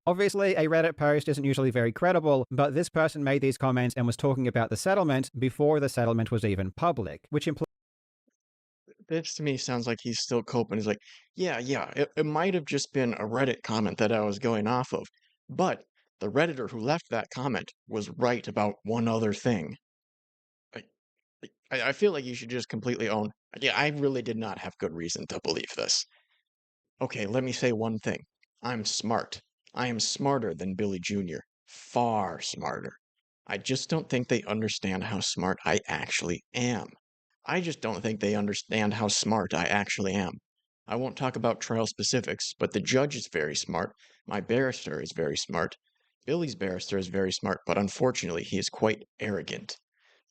Obviously, a Reddit post isn't usually very credible, but this person made these comments and was talking about the settlement before the settlement was even public, which implies This to me sounds like he's still coping. He's like, yeah, it might have just been a Reddit comment that I was going off of, but the Redditor who left that comment was right about one other thing. I, I feel like you should just completely own, yeah, I really did not have good reason to believe this. Okay, let me say one thing. I'm smart. I am smarter than Billy Jr., far smarter. I just don't think they understand how smart I actually am. I just don't think they understand how smart I actually am. I won't talk about trial specifics, but the judge is very smart. My barrister is very smart. Billy's barrister is very smart, but unfortunately, he is quite arrogant.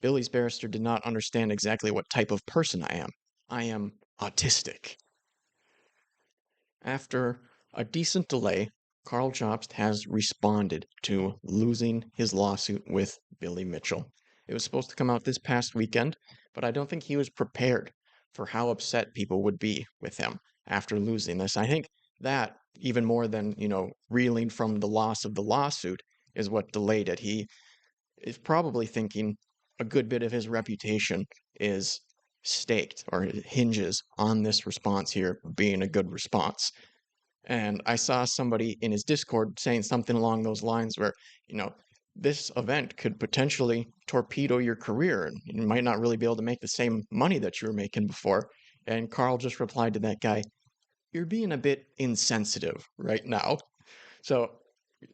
Billy's barrister did not understand exactly what type of person I am. I am autistic. After a decent delay, Karl Jobst has responded to losing his lawsuit with Billy Mitchell. It was supposed to come out this past weekend, but I don't think he was prepared for how upset people would be with him after losing this. I think that, even more than, reeling from the loss of the lawsuit, is what delayed it. He is probably thinking a good bit of his reputation is staked or it hinges on this response here being a good response. And I saw somebody in his Discord saying something along those lines where, you know, this event could potentially torpedo your career and you might not really be able to make the same money that you were making before. And Carl just replied to that guy, "You're being a bit insensitive right now." So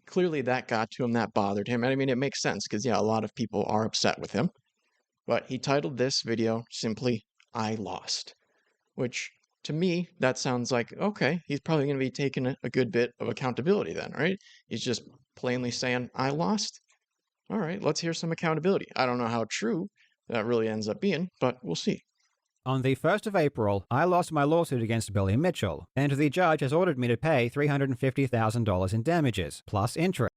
clearly that got to him, that bothered him. And I mean, it makes sense because, yeah, a lot of people are upset with him. But he titled this video simply, "I lost," which to me, that sounds like, okay, he's probably going to be taking a good bit of accountability then, right? He's just plainly saying, "I lost." All right, let's hear some accountability. I don't know how true that really ends up being, but we'll see. on the 1st of April, I lost my lawsuit against Billy Mitchell, and the judge has ordered me to pay $350,000 in damages, plus interest.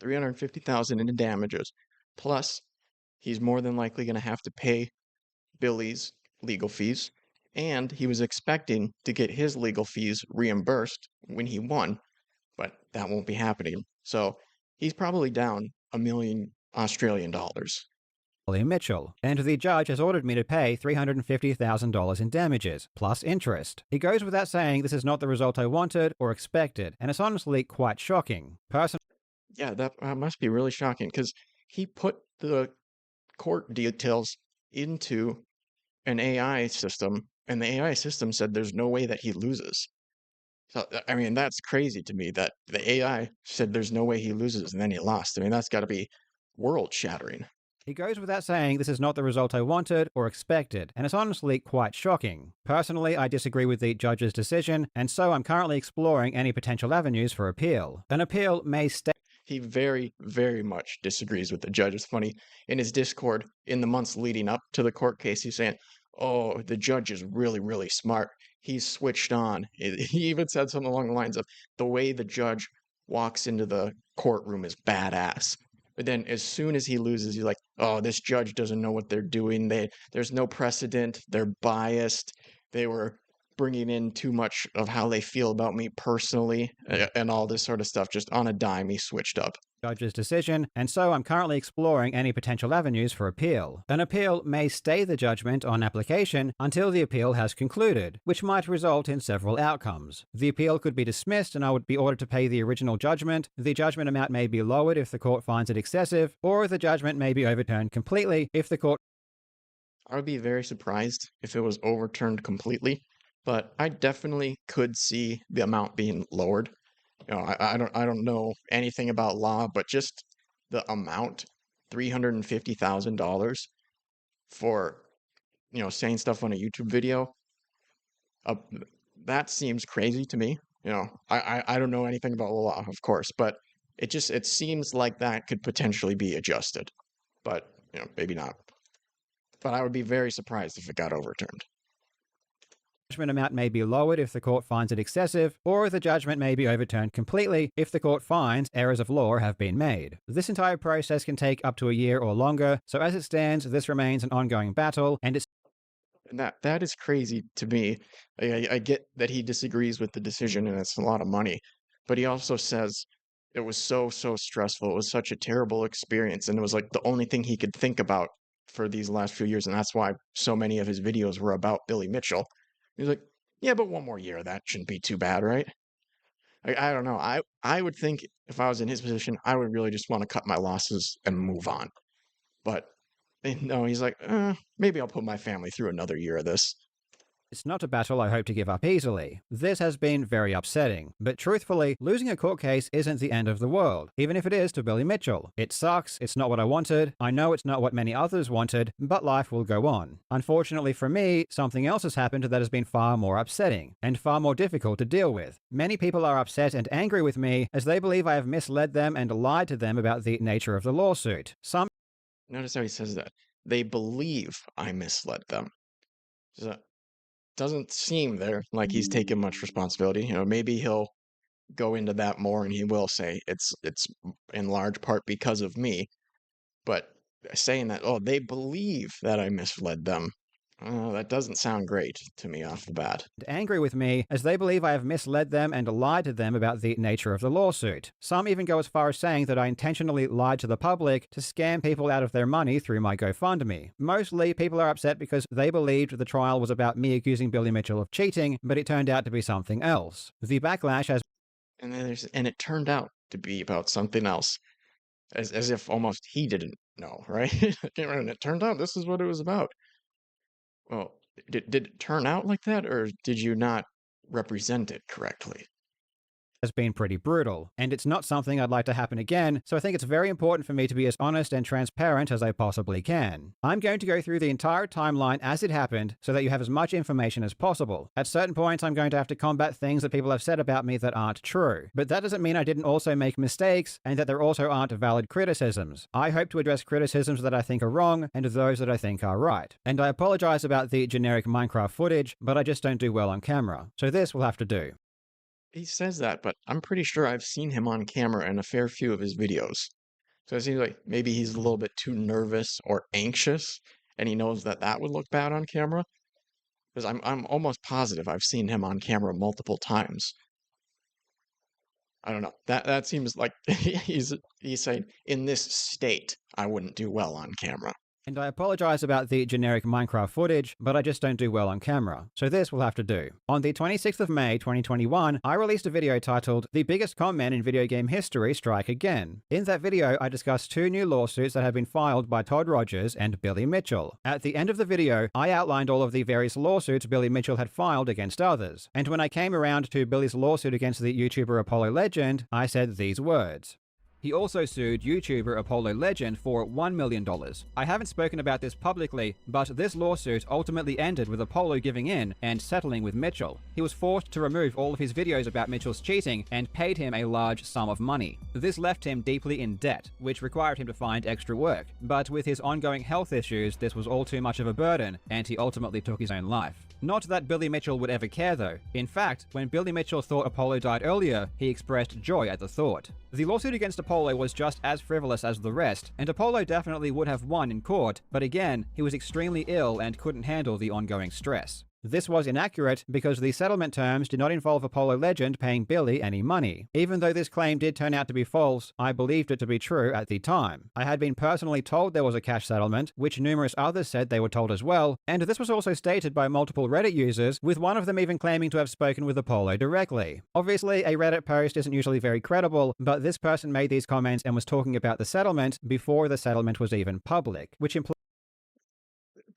350,000 in damages. Plus, he's more than likely going to have to pay Billy's legal fees, and he was expecting to get his legal fees reimbursed when he won, but that won't be happening. So he's probably down $1 million Australian. Billy Mitchell, and the judge has ordered me to pay $350,000 in damages, plus interest. It goes without saying this is not the result I wanted or expected, and it's honestly quite shocking. Yeah, that must be really shocking because he put the court details into an AI system, and the AI system said there's no way that he loses. So, I mean, that's crazy to me that the AI said there's no way he loses and then he lost. I mean, that's got to be world shattering. It goes without saying this is not the result I wanted or expected, and it's honestly quite shocking. Personally, I disagree with the judge's decision, and so I'm currently exploring any potential avenues for appeal. An appeal may stay. He very, very much disagrees with the judge. It's funny, in his Discord, in the months leading up to the court case, he's saying, "Oh, the judge is really, really smart. He's switched on." He even said something along the lines of, "The way the judge walks into the courtroom is badass." But then as soon as he loses, he's like, "Oh, this judge doesn't know what they're doing. There's no precedent. They're biased. They were bringing in too much of how they feel about me personally," and all this sort of stuff. Just on a dime, he switched up. Judge's decision, and so I'm currently exploring any potential avenues for appeal. An appeal may stay the judgment on application until the appeal has concluded, which might result in several outcomes. The appeal could be dismissed and I would be ordered to pay the original judgment, the judgment amount may be lowered if the court finds it excessive, or the judgment may be overturned completely if the court. I would be very surprised if it was overturned completely, but I definitely could see the amount being lowered. I don't know anything about law, but just the amount, $350,000 for, saying stuff on a YouTube video, uh, that seems crazy to me. I don't know anything about the law, of course, but it seems like that could potentially be adjusted, but maybe not. But I would be very surprised if it got overturned. Judgment amount may be lowered if the court finds it excessive, or the judgment may be overturned completely if the court finds errors of law have been made. This entire process can take up to a year or longer, so as it stands, this remains an ongoing battle, and it's And that is crazy to me. I get that he disagrees with the decision and it's a lot of money, but he also says it was so, so stressful. It was such a terrible experience, and it was like the only thing he could think about for these last few years, and that's why so many of his videos were about Billy Mitchell. He's like, yeah, but one more year of that shouldn't be too bad, right? I don't know. I would think if I was in his position, I would really just want to cut my losses and move on. But no, he's like, maybe I'll put my family through another year of this. It's not a battle I hope to give up easily. This has been very upsetting, but truthfully, losing a court case isn't the end of the world, even if it is to Billy Mitchell. It sucks, it's not what I wanted, I know it's not what many others wanted, but life will go on. Unfortunately for me, something else has happened that has been far more upsetting, and far more difficult to deal with. Many people are upset and angry with me as they believe I have misled them and lied to them about the nature of the lawsuit. Some Notice how he says that. They believe I misled them. So doesn't seem there like he's taking much responsibility. Maybe he'll go into that more and he will say it's in large part because of me. But saying that, oh, they believe that I misled them, that doesn't sound great to me off the bat. angry with me as they believe I have misled them and lied to them about the nature of the lawsuit. Some even go as far as saying that I intentionally lied to the public to scam people out of their money through my GoFundMe. Mostly, people are upset because they believed the trial was about me accusing Billy Mitchell of cheating, but it turned out to be something else. The backlash has And it turned out to be about something else, as if almost he didn't know, right? And it turned out this is what it was about. Well, did it turn out like that, or did you not represent it correctly? been pretty brutal, and it's not something I'd like to happen again, so I think it's very important for me to be as honest and transparent as I possibly can. I'm going to go through the entire timeline as it happened so that you have as much information as possible. At certain points, I'm going to have to combat things that people have said about me that aren't true, but that doesn't mean I didn't also make mistakes and that there also aren't valid criticisms. I hope to address criticisms that I think are wrong and those that I think are right. And I apologize about the generic Minecraft footage, but I just don't do well on camera, so this will have to do. He says that, but I'm pretty sure I've seen him on camera in a fair few of his videos. So it seems like maybe he's a little bit too nervous or anxious, and he knows that that would look bad on camera. Because I'm almost positive I've seen him on camera multiple times. I don't know. That seems like he's saying in this state I wouldn't do well on camera. And I apologize about the generic Minecraft footage, but I just don't do well on camera, so this will have to do. On the 26th of May 2021, I released a video titled "The Biggest Conmen in Video Game History Strike Again." In that video, I discussed two new lawsuits that had been filed by Todd Rogers and Billy Mitchell. At the end of the video, I outlined all of the various lawsuits Billy Mitchell had filed against others, and when I came around to Billy's lawsuit against the YouTuber Apollo Legend, I said these words. He also sued YouTuber Apollo Legend for $1 million. I haven't spoken about this publicly, but this lawsuit ultimately ended with Apollo giving in and settling with Mitchell. He was forced to remove all of his videos about Mitchell's cheating and paid him a large sum of money. This left him deeply in debt, which required him to find extra work. But with his ongoing health issues, this was all too much of a burden, and he ultimately took his own life. Not that Billy Mitchell would ever care though. In fact, when Billy Mitchell thought Apollo died earlier, he expressed joy at the thought. The lawsuit against Apollo was just as frivolous as the rest, and Apollo definitely would have won in court, but again, he was extremely ill and couldn't handle the ongoing stress. This was inaccurate because the settlement terms did not involve Apollo Legend paying Billy any money. Even though this claim did turn out to be false, I believed it to be true at the time. I had been personally told there was a cash settlement, which numerous others said they were told as well, and this was also stated by multiple Reddit users, with one of them even claiming to have spoken with Apollo directly. Obviously, a Reddit post isn't usually very credible, but this person made these comments and was talking about the settlement before the settlement was even public, which implies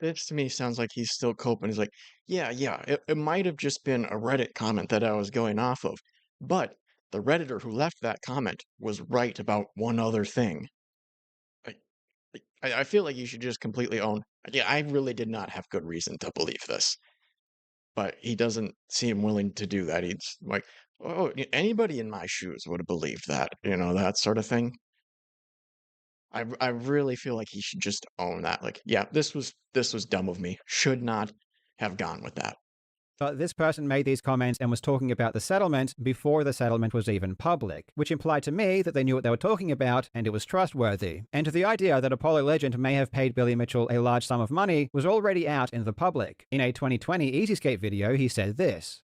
This to me sounds like he's still coping. He's like, yeah, it might have just been a Reddit comment that I was going off of, but the Redditor who left that comment was right about one other thing. Like, I feel like you should just completely own, yeah, I really did not have good reason to believe this. But he doesn't seem willing to do that. He's like, oh, anybody in my shoes would have believed that, that sort of thing. I really feel like he should just own that. Like, yeah, this was dumb of me. Should not have gone with that. but this person made these comments and was talking about the settlement before the settlement was even public, which implied to me that they knew what they were talking about and it was trustworthy. And the idea that Apollo Legend may have paid Billy Mitchell a large sum of money was already out in the public. In a 2020 Easy Skate video, he said this.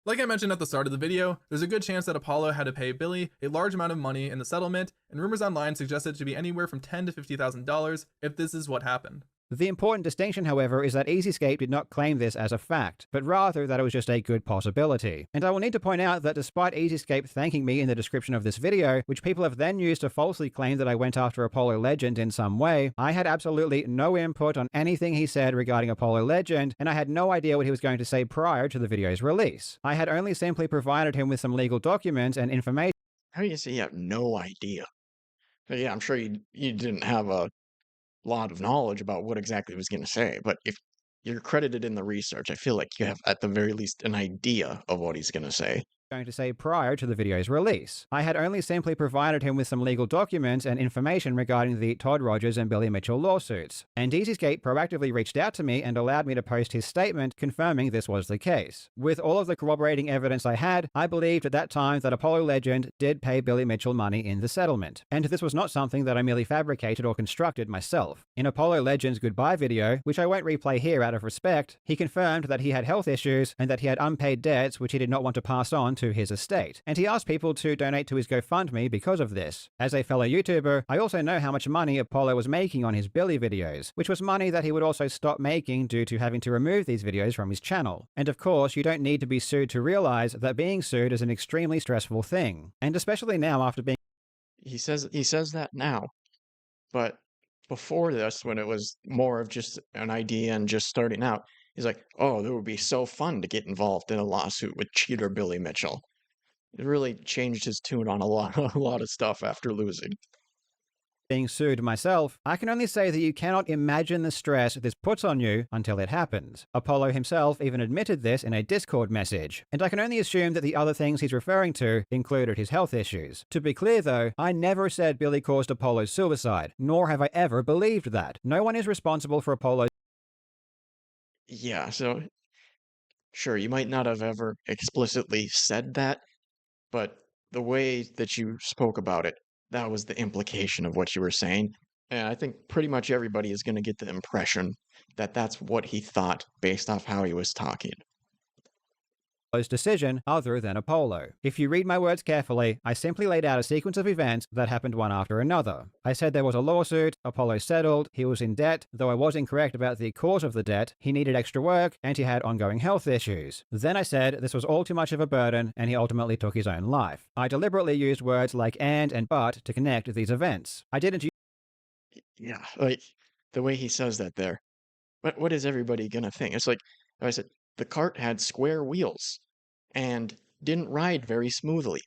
Like I mentioned at the start of the video, there's a good chance that Apollo had to pay Billy a large amount of money in the settlement, and rumors online suggest it to be anywhere from $10,000 to $50,000 if this is what happened. The important distinction, however, is that EasyScape did not claim this as a fact, but rather that it was just a good possibility. And I will need to point out that despite EasyScape thanking me in the description of this video, which people have then used to falsely claim that I went after Apollo Legend in some way, I had absolutely no input on anything he said regarding Apollo Legend, and I had no idea what he was going to say prior to the video's release. I had only simply provided him with some legal documents and information. How do you say you have no idea? Yeah, I'm sure you didn't have a lot of knowledge about what exactly he was going to say, but if you're credited in the research, I feel like you have at the very least an idea of what he's going to say. Going to say prior to the video's release. I had only simply provided him with some legal documents and information regarding the Todd Rogers and Billy Mitchell lawsuits, and EasyScape proactively reached out to me and allowed me to post his statement confirming this was the case. With all of the corroborating evidence I had, I believed at that time that Apollo Legend did pay Billy Mitchell money in the settlement, and this was not something that I merely fabricated or constructed myself. In Apollo Legend's goodbye video, which I won't replay here out of respect, he confirmed that he had health issues and that he had unpaid debts which he did not want to pass on to his estate, and he asked people to donate to his GoFundMe because of this. As a fellow YouTuber, I also know how much money Apollo was making on his Billy videos, which was money that he would also stop making due to having to remove these videos from his channel. And of course, you don't need to be sued to realize that being sued is an extremely stressful thing, and especially now after being He says that now, but before this, when it was more of just an idea and just starting out, he's like, "Oh, it would be so fun to get involved in a lawsuit with cheater Billy Mitchell." It really changed his tune on a lot, a lot of stuff after losing. sued myself, I can only say that you cannot imagine the stress this puts on you until it happens. Apollo himself even admitted this in a Discord message, and I can only assume that the other things he's referring to included his health issues. To be clear though, I never said Billy caused Apollo's suicide, nor have I ever believed that. No one is responsible for Apollo's Yeah, so sure, you might not have ever explicitly said that, but the way that you spoke about it, that was the implication of what you were saying. And I think pretty much everybody is going to get the impression that that's what he thought based off how he was talking. decision other than Apollo. If you read my words carefully, I simply laid out a sequence of events that happened one after another. I said there was a lawsuit, Apollo settled, he was in debt, though I was incorrect about the cause of the debt, he needed extra work, and he had ongoing health issues. Then I said this was all too much of a burden, and he ultimately took his own life. I deliberately used words like and but to connect these events. I didn't Yeah, like the way he says that there. What is everybody gonna think? It's like I said, the cart had square wheels and didn't ride very smoothly.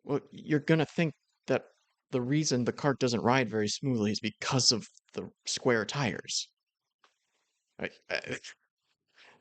Well, you're gonna think that the reason the cart doesn't ride very smoothly is because of the square tires. Like,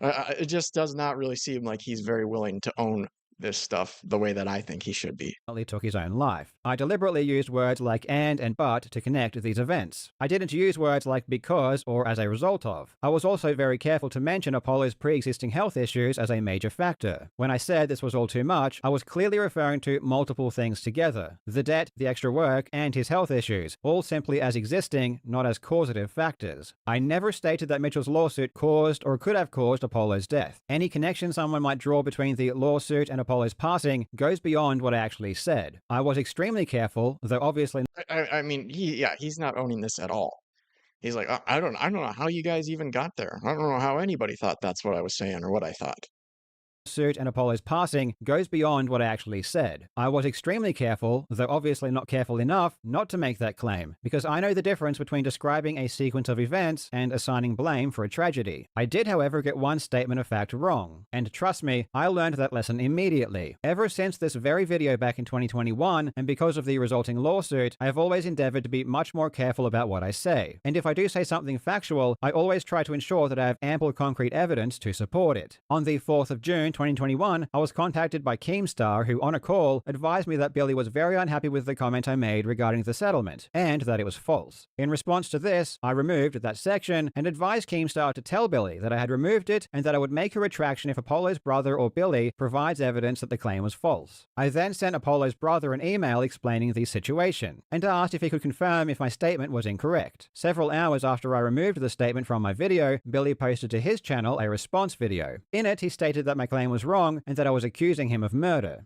it just does not really seem like he's very willing to own this stuff the way that I think he should be. took his own life. I deliberately used words like and but to connect these events. I didn't use words like because or as a result of. I was also very careful to mention Apollo's pre-existing health issues as a major factor. When I said this was all too much, I was clearly referring to multiple things together. The debt, the extra work, and his health issues, all simply as existing, not as causative factors. I never stated that Mitchell's lawsuit caused or could have caused Apollo's death. Any connection someone might draw between the lawsuit and Apollo's passing goes beyond what I actually said. I was extremely careful, though obviously I mean, he's not owning this at all. He's like, I don't know how you guys even got there. I don't know how anybody thought that's what I was saying or what I thought. suit and Apollo's passing goes beyond what I actually said. I was extremely careful, though obviously not careful enough, not to make that claim, because I know the difference between describing a sequence of events and assigning blame for a tragedy. I did, however, get one statement of fact wrong, and trust me, I learned that lesson immediately. Ever since this very video back in 2021, and because of the resulting lawsuit, I have always endeavored to be much more careful about what I say. And if I do say something factual, I always try to ensure that I have ample concrete evidence to support it. On the 4th of June 2021, I was contacted by Keemstar, who on a call advised me that Billy was very unhappy with the comment I made regarding the settlement, and that it was false. In response to this, I removed that section and advised Keemstar to tell Billy that I had removed it and that I would make a retraction if Apollo's brother or Billy provides evidence that the claim was false. I then sent Apollo's brother an email explaining the situation, and asked if he could confirm if my statement was incorrect. Several hours after I removed the statement from my video, Billy posted to his channel a response video. In it, he stated that my claim claim was wrong and that I was accusing him of murder.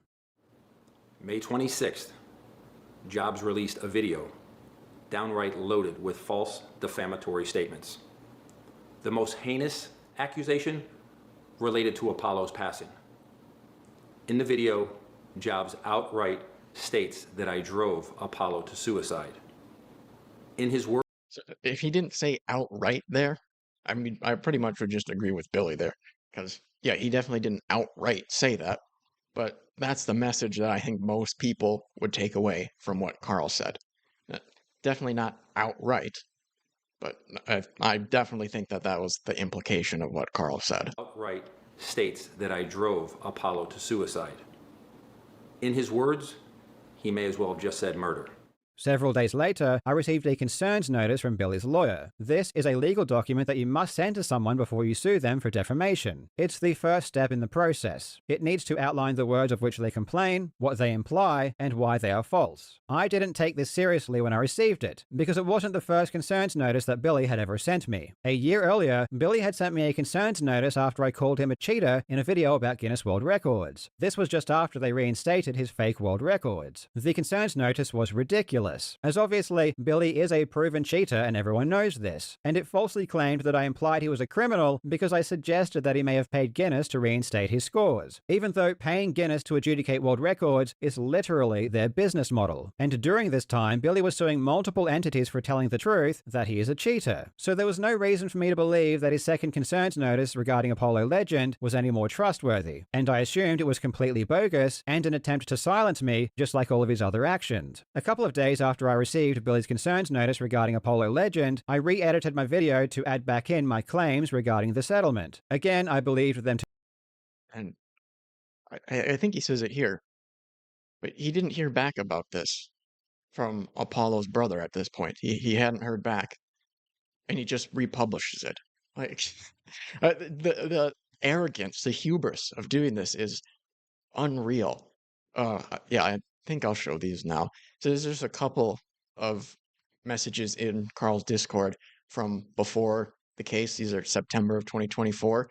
May 26th, Jobs released a video downright loaded with false defamatory statements. The most heinous accusation related to Apollo's passing. In the video, Jobs outright states that I drove Apollo to suicide. In his words, So if he didn't say outright there, I mean, I pretty much would just agree with Billy there. Because, yeah, he definitely didn't outright say that. But that's the message that I think most people would take away from what Karl said. Definitely not outright, but I definitely think that that was the implication of what Karl said. outright states that I drove Apollo to suicide. In his words, he may as well have just said murder. Several days later, I received a concerns notice from Billy's lawyer. This is a legal document that you must send to someone before you sue them for defamation. It's the first step in the process. It needs to outline the words of which they complain, what they imply, and why they are false. I didn't take this seriously when I received it, because it wasn't the first concerns notice that Billy had ever sent me. A year earlier, Billy had sent me a concerns notice after I called him a cheater in a video about Guinness World Records. This was just after they reinstated his fake world records. The concerns notice was ridiculous, as obviously Billy is a proven cheater and everyone knows this, and it falsely claimed that I implied he was a criminal because I suggested that he may have paid Guinness to reinstate his scores, even though paying Guinness to adjudicate world records is literally their business model. And during this time, Billy was suing multiple entities for telling the truth that he is a cheater. So there was no reason for me to believe that his second concerns notice regarding Apollo Legend was any more trustworthy, and I assumed it was completely bogus and an attempt to silence me, just like all of his other actions. A couple of days after I received Billy's concerns notice regarding Apollo Legend, I re-edited my video to add back in my claims regarding the settlement. Again, I believed them to. And I think he says it here, but he didn't hear back about this from Apollo's brother at this point. He hadn't heard back, and he just republishes it. Like the arrogance, the hubris of doing this is unreal. Yeah, I think I'll show these now. So there's just a couple of messages in Karl's Discord from before the case. These are September of 2024.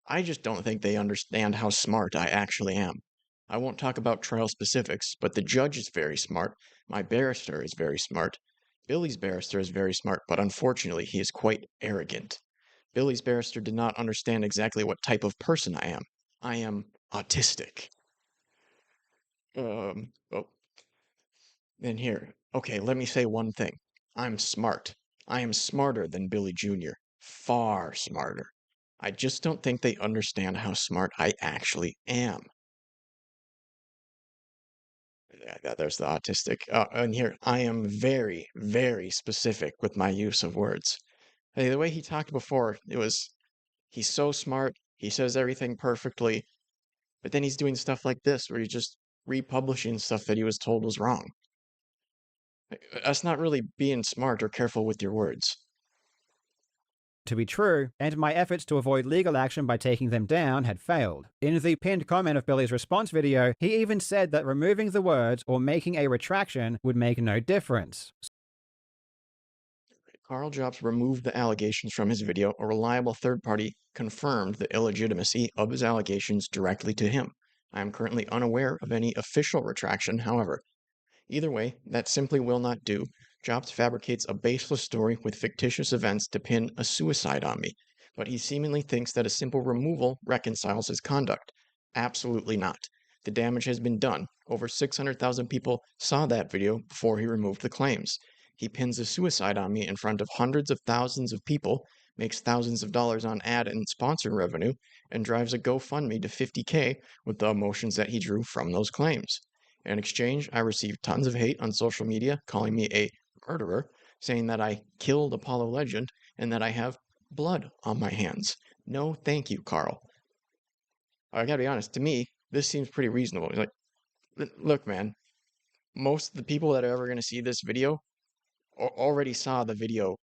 I just don't think they understand how smart I actually am. I won't talk about trial specifics, but the judge is very smart. My barrister is very smart. Billy's barrister is very smart, but unfortunately he is quite arrogant. Billy's barrister did not understand exactly what type of person I am. I am autistic. Oh, then here. Okay, let me say one thing. I'm smart. I am smarter than Billy Jr. Far smarter. I just don't think they understand how smart I actually am. Yeah, there's the autistic. And here, I am very, very specific with my use of words. Hey, the way he talked before, he's so smart, he says everything perfectly, but then he's doing stuff like this, where he's just republishing stuff that he was told was wrong. That's not really being smart or careful with your words. To be true, and my efforts to avoid legal action by taking them down had failed. In the pinned comment of Billy's response video, he even said that removing the words or making a retraction would make no difference. Karl Jobst removed the allegations from his video. A reliable third party confirmed the illegitimacy of his allegations directly to him. I am currently unaware of any official retraction, however. Either way, that simply will not do. Jobst fabricates a baseless story with fictitious events to pin a suicide on me, but he seemingly thinks that a simple removal reconciles his conduct. Absolutely not. The damage has been done. Over 600,000 people saw that video before he removed the claims. He pins a suicide on me in front of hundreds of thousands of people, makes thousands of dollars on ad and sponsor revenue, and drives a GoFundMe to $50K with the emotions that he drew from those claims. In exchange, I received tons of hate on social media, calling me a murderer, saying that I killed Apollo Legend and that I have blood on my hands. No, thank you, Karl. I gotta be honest, to me, this seems pretty reasonable. Like, look, man, most of the people that are ever gonna see this video already saw the video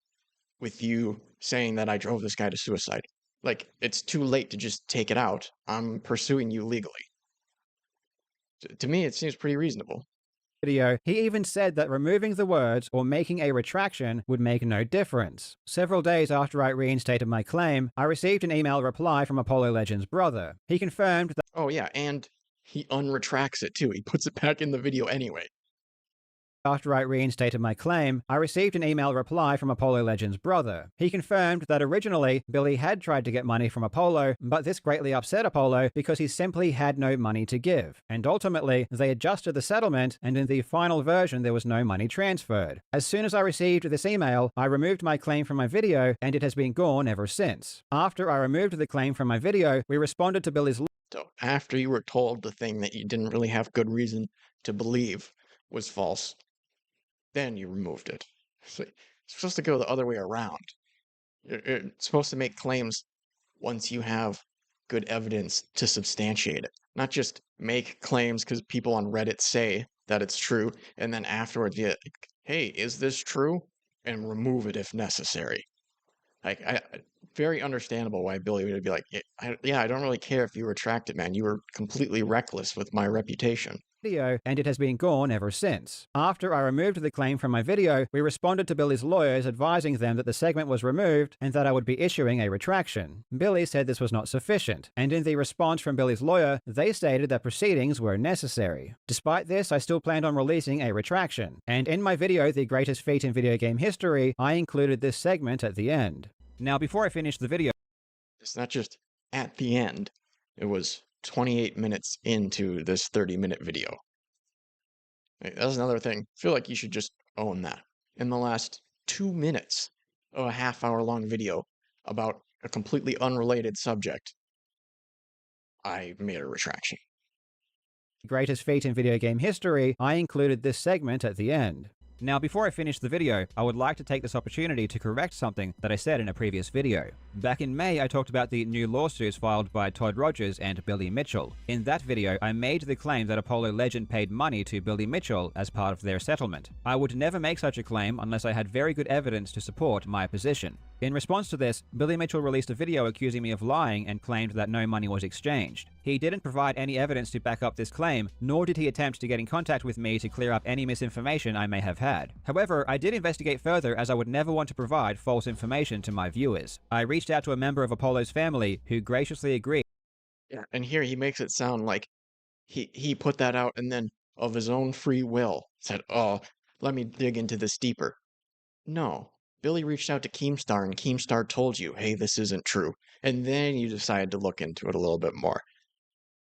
with you saying that I drove this guy to suicide. Like, it's too late to just take it out. I'm pursuing you legally. To me, it seems pretty reasonable. video, he even said that removing the words or making a retraction would make no difference. Several days after I reinstated my claim, I received an email reply from Apollo Legends' brother. He confirmed that Oh yeah, and he unretracts it too. He puts it back in the video anyway. after I reinstated my claim, I received an email reply from Apollo Legends' brother. He confirmed that originally, Billy had tried to get money from Apollo, but this greatly upset Apollo because he simply had no money to give. And ultimately, they adjusted the settlement, and in the final version there was no money transferred. As soon as I received this email, I removed my claim from my video, and it has been gone ever since. After I removed the claim from my video, we responded to Billy's So after you were told the thing that you didn't really have good reason to believe was false, then you removed it. So it's supposed to go the other way around. You're supposed to make claims once you have good evidence to substantiate it. Not just make claims because people on Reddit say that it's true, and then afterwards, yeah, hey, is this true? And remove it if necessary. Very understandable why Billy would be like, yeah, I don't really care if you retract it, man. You were completely reckless with my reputation. video, and it has been gone ever since. After I removed the claim from my video, we responded to Billy's lawyers advising them that the segment was removed and that I would be issuing a retraction. Billy said this was not sufficient, and in the response from Billy's lawyer, they stated that proceedings were necessary. Despite this, I still planned on releasing a retraction, and in my video, The Greatest Feat in Video Game History, I included this segment at the end. Now, before I finish the video, It's not just at the end. It was 28 minutes into this 30-minute video. That's another thing. I feel like you should just own that. In the last 2 minutes of a half-hour-long video about a completely unrelated subject, I made a retraction. Greatest Feat in Video Game History, I included this segment at the end. Now, before I finish the video, I would like to take this opportunity to correct something that I said in a previous video. Back in May, I talked about the new lawsuits filed by Todd Rogers and Billy Mitchell. In that video, I made the claim that Apollo Legend paid money to Billy Mitchell as part of their settlement. I would never make such a claim unless I had very good evidence to support my position. In response to this, Billy Mitchell released a video accusing me of lying and claimed that no money was exchanged. He didn't provide any evidence to back up this claim, nor did he attempt to get in contact with me to clear up any misinformation I may have had. However, I did investigate further as I would never want to provide false information to my viewers. I reached out to a member of Apollo's family who graciously agreed. Yeah, and here he makes it sound like he put that out and then of his own free will said, oh, let me dig into this deeper. No. Billy reached out to Keemstar, and Keemstar told you, hey, this isn't true. And then you decided to look into it a little bit more.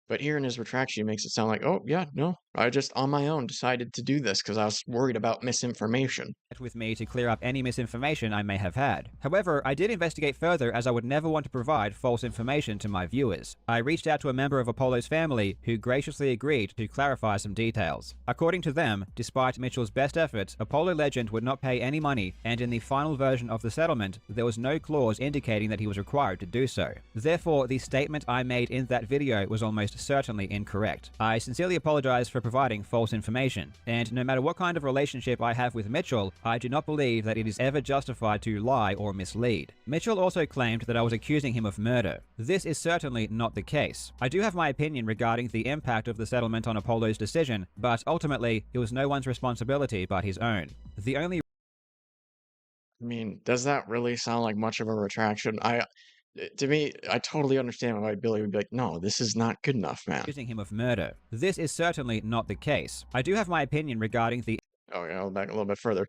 But here in his retraction, he makes it sound like, oh, yeah, no, I just on my own decided to do this because I was worried about misinformation. With me to clear up any misinformation I may have had. However, I did investigate further as I would never want to provide false information to my viewers. I reached out to a member of Apollo's family who graciously agreed to clarify some details. According to them, despite Mitchell's best efforts, Apollo Legend would not pay any money, and in the final version of the settlement, there was no clause indicating that he was required to do so. Therefore, the statement I made in that video was almost certainly incorrect. I sincerely apologize for providing false information, and no matter what kind of relationship I have with Mitchell, I do not believe that it is ever justified to lie or mislead. Mitchell also claimed that I was accusing him of murder. This is certainly not the case. I do have my opinion regarding the impact of the settlement on Apollo's decision, but ultimately, it was no one's responsibility but his own. The only I mean, does that really sound like much of a retraction? To me, I totally understand why Billy would be like, no, this is not good enough, man. accusing him of murder. This is certainly not the case. I do have my opinion regarding the Oh, yeah, I'll back a little bit further.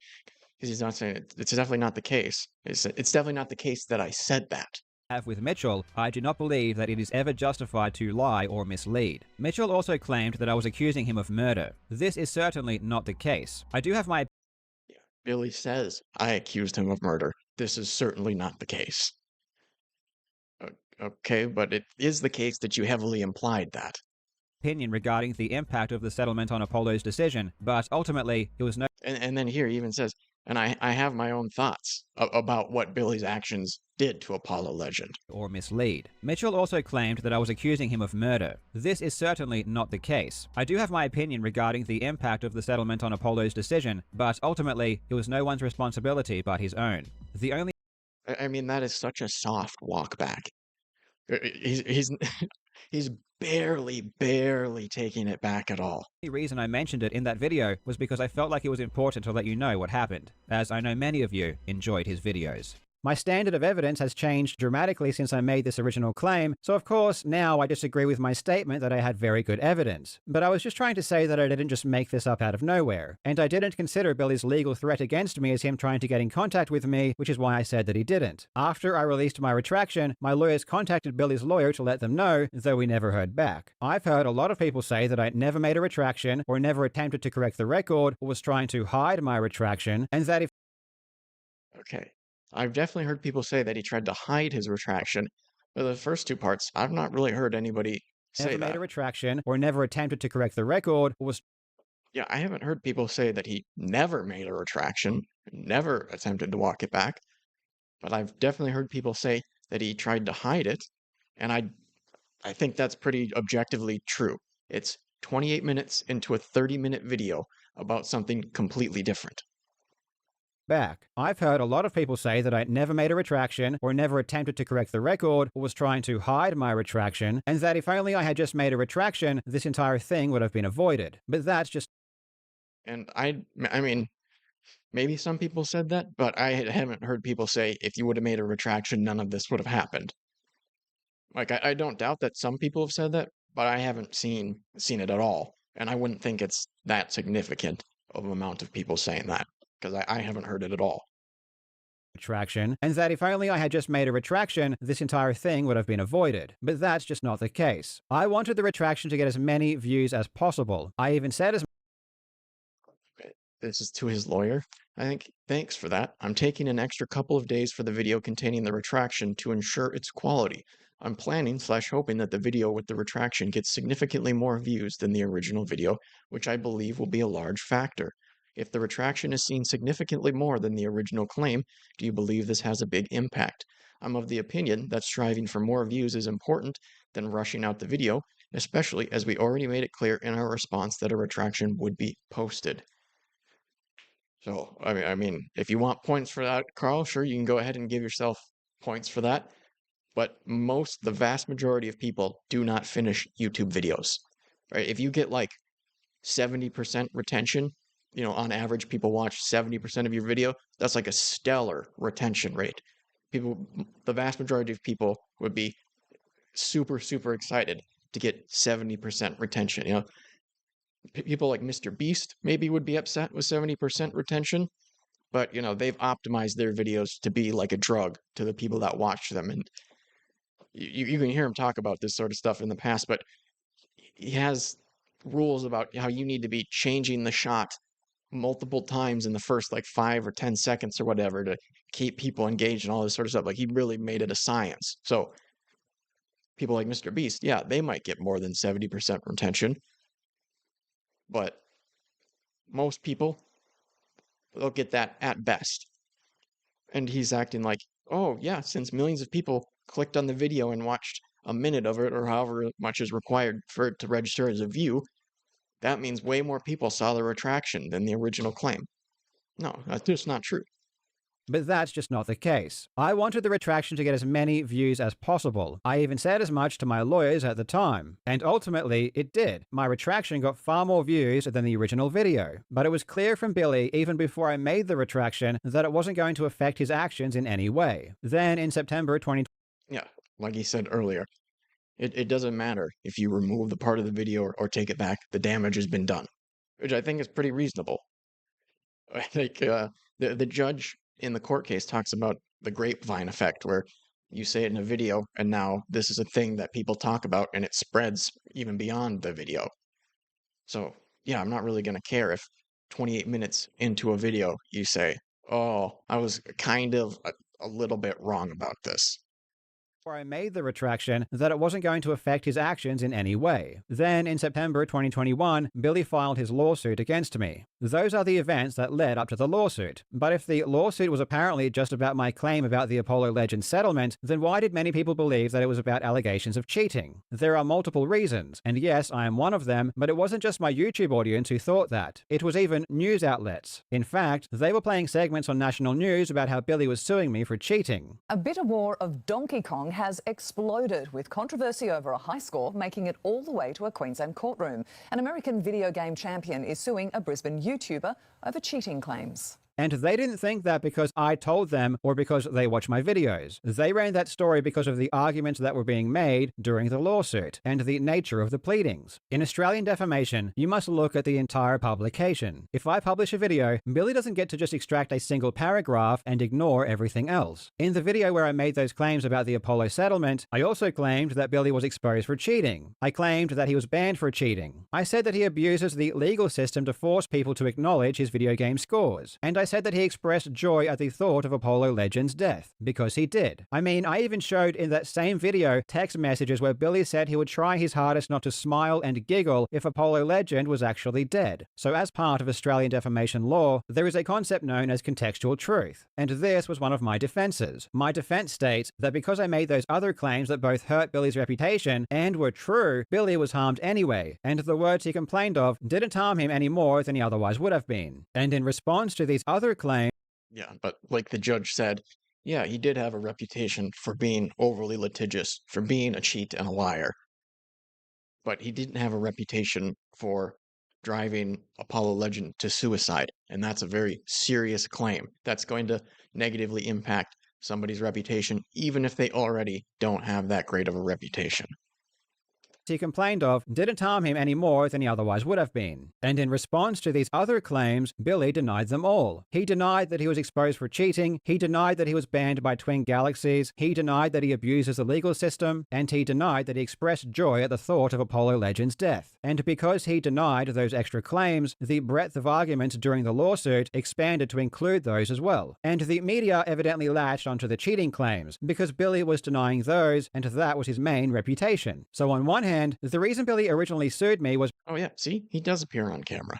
Because he's not saying it's definitely not the case. It's definitely not the case that I said that. have with Mitchell, I do not believe that it is ever justified to lie or mislead. Mitchell also claimed that I was accusing him of murder. This is certainly not the case. I do have my Yeah, Billy says, I accused him of murder. This is certainly not the case. Okay, but it is the case that you heavily implied that. opinion regarding the impact of the settlement on Apollo's decision, but ultimately, it was no And then here he even says, and I have my own thoughts about what Billy's actions did to Apollo Legend. or mislead. Mitchell also claimed that I was accusing him of murder. This is certainly not the case. I do have my opinion regarding the impact of the settlement on Apollo's decision, but ultimately, it was no one's responsibility but his own. The only I mean, that is such a soft walk back. He's he's barely taking it back at all. The reason I mentioned it in that video was because I felt like it was important to let you know what happened, as I know many of you enjoyed his videos. My standard of evidence has changed dramatically since I made this original claim, so of course now I disagree with my statement that I had very good evidence. But I was just trying to say that I didn't just make this up out of nowhere, and I didn't consider Billy's legal threat against me as him trying to get in contact with me, which is why I said that he didn't. After I released my retraction, my lawyers contacted Billy's lawyer to let them know, though we never heard back. I've heard a lot of people say that I never made a retraction, or never attempted to correct the record, or was trying to hide my retraction, and that if Okay. I've definitely heard people say that he tried to hide his retraction, but the first two parts, I've not really heard anybody say never made that. a retraction, or never attempted to correct the record, or was Yeah, I haven't heard people say that he never made a retraction, never attempted to walk it back, but I've definitely heard people say that he tried to hide it, and I think that's pretty objectively true. It's 28 minutes into a 30-minute video about something completely different. back. I've heard a lot of people say that I never made a retraction, or never attempted to correct the record, or was trying to hide my retraction, and that if only I had just made a retraction, this entire thing would have been avoided. But that's just And I mean, maybe some people said that, but I haven't heard people say if you would have made a retraction, none of this would have happened. Like I don't doubt that some people have said that, but I haven't seen it at all, and I wouldn't think it's that significant of amount of people saying that because I haven't heard it at all. retraction, and that if only I had just made a retraction, this entire thing would have been avoided. But that's just not the case. I wanted the retraction to get as many views as possible. I even said as This is to his lawyer. I think thanks for that. I'm taking an extra couple of days for the video containing the retraction to ensure its quality. I'm planning/hoping that the video with the retraction gets significantly more views than the original video, which I believe will be a large factor. If the retraction is seen significantly more than the original claim, do you believe this has a big impact? I'm of the opinion that striving for more views is important than rushing out the video, especially as we already made it clear in our response that a retraction would be posted. So, I mean, if you want points for that, Carl, sure, you can go ahead and give yourself points for that. But the vast majority of people do not finish YouTube videos, right? If you get like 70% retention, on average, people watch 70% of your video. That's like a stellar retention rate. The vast majority of people would be super, super excited to get 70% retention. People like Mr. Beast maybe would be upset with 70% retention, but they've optimized their videos to be like a drug to the people that watch them. And you can hear him talk about this sort of stuff in the past, but he has rules about how you need to be changing the shot multiple times in the first like 5 or 10 seconds or whatever to keep people engaged and all this sort of stuff. Like he really made it a science. So people like Mr. Beast, yeah, they might get more than 70% retention. But most people, they'll get that at best. And he's acting like, oh, yeah, since millions of people clicked on the video and watched a minute of it or however much is required for it to register as a view, that means way more people saw the retraction than the original claim. No, that's just not true. But that's just not the case. I wanted the retraction to get as many views as possible. I even said as much to my lawyers at the time. And ultimately, it did. My retraction got far more views than the original video. But it was clear from Billy, even before I made the retraction, that it wasn't going to affect his actions in any way. Then, in September 2020, Yeah, like he said earlier, it doesn't matter if you remove the part of the video or take it back, the damage has been done, which I think is pretty reasonable. I think the judge in the court case talks about the grapevine effect, where you say it in a video, and now this is a thing that people talk about, and it spreads even beyond the video. So, yeah, I'm not really going to care if 28 minutes into a video you say, oh, I was kind of a little bit wrong about this. I made the retraction, that it wasn't going to affect his actions in any way. Then, in September 2021, Billy filed his lawsuit against me. Those are the events that led up to the lawsuit. But if the lawsuit was apparently just about my claim about the Apollo Legends settlement, then why did many people believe that it was about allegations of cheating? There are multiple reasons, and yes, I am one of them, but it wasn't just my YouTube audience who thought that. It was even news outlets. In fact, they were playing segments on national news about how Billy was suing me for cheating. A bitter war of Donkey Kong has exploded, with controversy over a high score making it all the way to a Queensland courtroom. An American video game champion is suing a Brisbane YouTuber over cheating claims. And they didn't think that because I told them or because they watch my videos. They ran that story because of the arguments that were being made during the lawsuit and the nature of the pleadings. In Australian defamation, you must look at the entire publication. If I publish a video, Billy doesn't get to just extract a single paragraph and ignore everything else. In the video where I made those claims about the Apollo settlement, I also claimed that Billy was exposed for cheating. I claimed that he was banned for cheating. I said that he abuses the legal system to force people to acknowledge his video game scores. And I said that he expressed joy at the thought of Apollo Legend's death, because he did. I mean, I even showed in that same video text messages where Billy said he would try his hardest not to smile and giggle if Apollo Legend was actually dead. So as part of Australian defamation law, there is a concept known as contextual truth. And this was one of my defenses. My defense states that because I made those other claims that both hurt Billy's reputation and were true, Billy was harmed anyway, and the words he complained of didn't harm him any more than he otherwise would have been. And in response to these other claims, Yeah, but like the judge said, yeah, he did have a reputation for being overly litigious, for being a cheat and a liar. But he didn't have a reputation for driving Apollo Legend to suicide. And that's a very serious claim. That's going to negatively impact somebody's reputation, even if they already don't have that great of a reputation. he complained of didn't harm him any more than he otherwise would have been. And in response to these other claims, Billy denied them all. He denied that he was exposed for cheating, he denied that he was banned by Twin Galaxies, he denied that he abuses the legal system, and he denied that he expressed joy at the thought of Apollo Legend's death. And because he denied those extra claims, the breadth of arguments during the lawsuit expanded to include those as well. And the media evidently latched onto the cheating claims, because Billy was denying those, and that was his main reputation. So on one hand, the reason Billy originally sued me was, Oh yeah, see? He does appear on camera.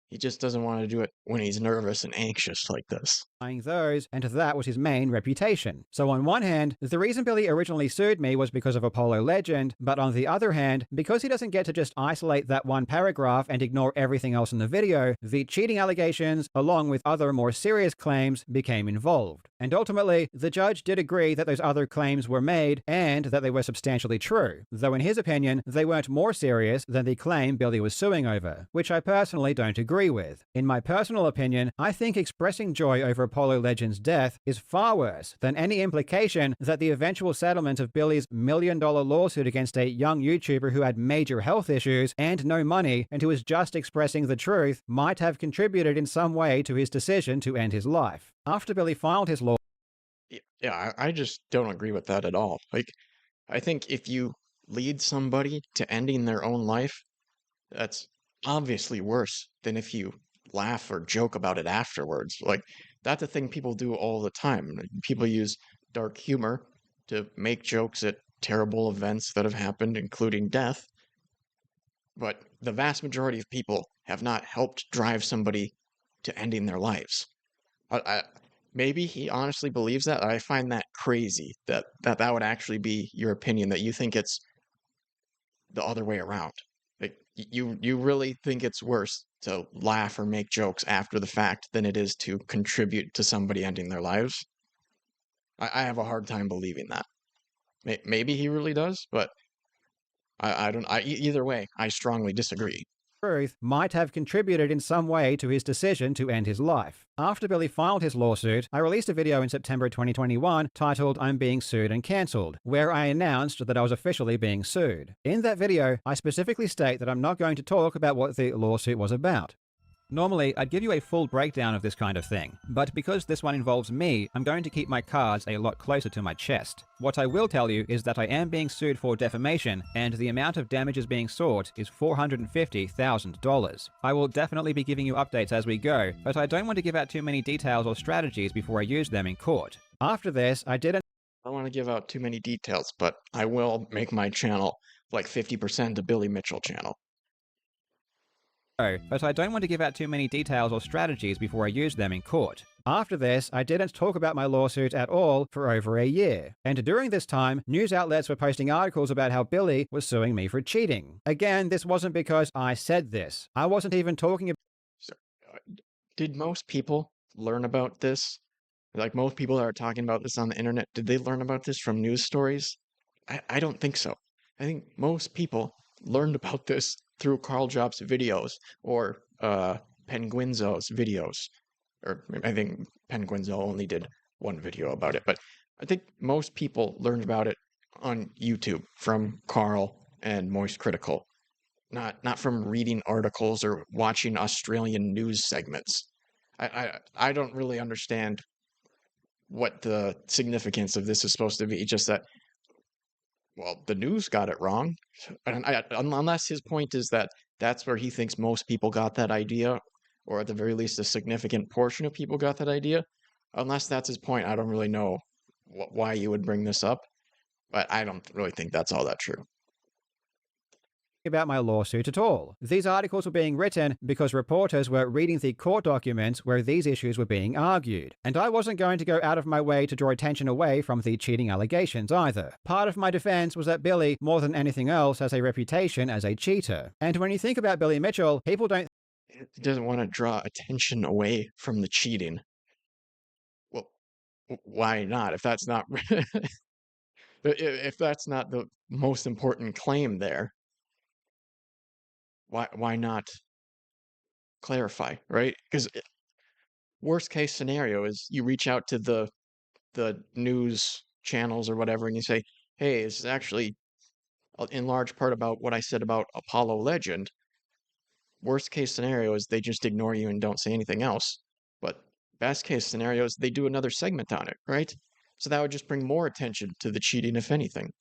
He just doesn't want to do it when he's nervous and anxious like this. those, and that was his main reputation. So on one hand, the reason Billy originally sued me was because of Apollo Legend, but on the other hand, because he doesn't get to just isolate that one paragraph and ignore everything else in the video, the cheating allegations, along with other more serious claims, became involved. And ultimately, the judge did agree that those other claims were made and that they were substantially true, though in his opinion, they weren't more serious than the claim Billy was suing over, which I personally don't agree with. In my personal opinion, I think expressing joy over Apollo Legend's death is far worse than any implication that the eventual settlement of Billy's $1 million lawsuit against a young YouTuber who had major health issues and no money and who was just expressing the truth might have contributed in some way to his decision to end his life. After Billy filed his law, Yeah, I just don't agree with that at all. Like, I think if you lead somebody to ending their own life, that's obviously worse than if you laugh or joke about it afterwards. Like, that's a thing people do all the time. People use dark humor to make jokes at terrible events that have happened, including death. But the vast majority of people have not helped drive somebody to ending their lives. Maybe he honestly believes that. I find that crazy that would actually be your opinion, that you think it's the other way around. Like, you really think it's worse to laugh or make jokes after the fact than it is to contribute to somebody ending their lives? I have a hard time believing that. Maybe he really does, but I don't. Either way, I strongly disagree. truth might have contributed in some way to his decision to end his life. After Billy filed his lawsuit, I released a video in September 2021 titled I'm Being Sued and Cancelled, where I announced that I was officially being sued. In that video, I specifically state that I'm not going to talk about what the lawsuit was about. Normally, I'd give you a full breakdown of this kind of thing, but because this one involves me, I'm going to keep my cards a lot closer to my chest. What I will tell you is that I am being sued for defamation, and the amount of damages being sought is $450,000. I will definitely be giving you updates as we go, but I don't want to give out too many details or strategies before I use them in court. After this, I don't want to give out too many details, but I will make my channel like 50% a Billy Mitchell channel. But I don't want to give out too many details or strategies before I use them in court. After this, I didn't talk about my lawsuit at all for over a year. And during this time, news outlets were posting articles about how Billy was suing me for cheating. Again, this wasn't because I said this. I wasn't even talking about... So, did most people learn about this Like most people that are talking about this on the internet, did they learn about this from news stories? I don't think so. I think most people learned about this through Karl Jobst's videos or Penguinzo's videos. Or I think Penguinzo only did one video about it, but I think most people learned about it on YouTube from Karl and Moist Critical, not from reading articles or watching Australian news segments. I don't really understand what the significance of this is supposed to be. Just that, well, the news got it wrong. And unless his point is that that's where he thinks most people got that idea, or at the very least, a significant portion of people got that idea. Unless that's his point, I don't really know why you would bring this up, but I don't really think that's all that true. About my lawsuit at all. These articles were being written because reporters were reading the court documents where these issues were being argued, and I wasn't going to go out of my way to draw attention away from the cheating allegations either. Part of my defense was that Billy, more than anything else, has a reputation as a cheater. And when you think about Billy Mitchell, people don't He doesn't want to draw attention away from the cheating. Well, why not? If that's not if that's not the most important claim there, why not clarify, right? Because worst case scenario is you reach out to the news channels or whatever, and you say, "Hey, this is actually in large part about what I said about Apollo Legend." Worst case scenario is they just ignore you and don't say anything else. But best case scenario is they do another segment on it, right? So that would just bring more attention to the cheating, if anything.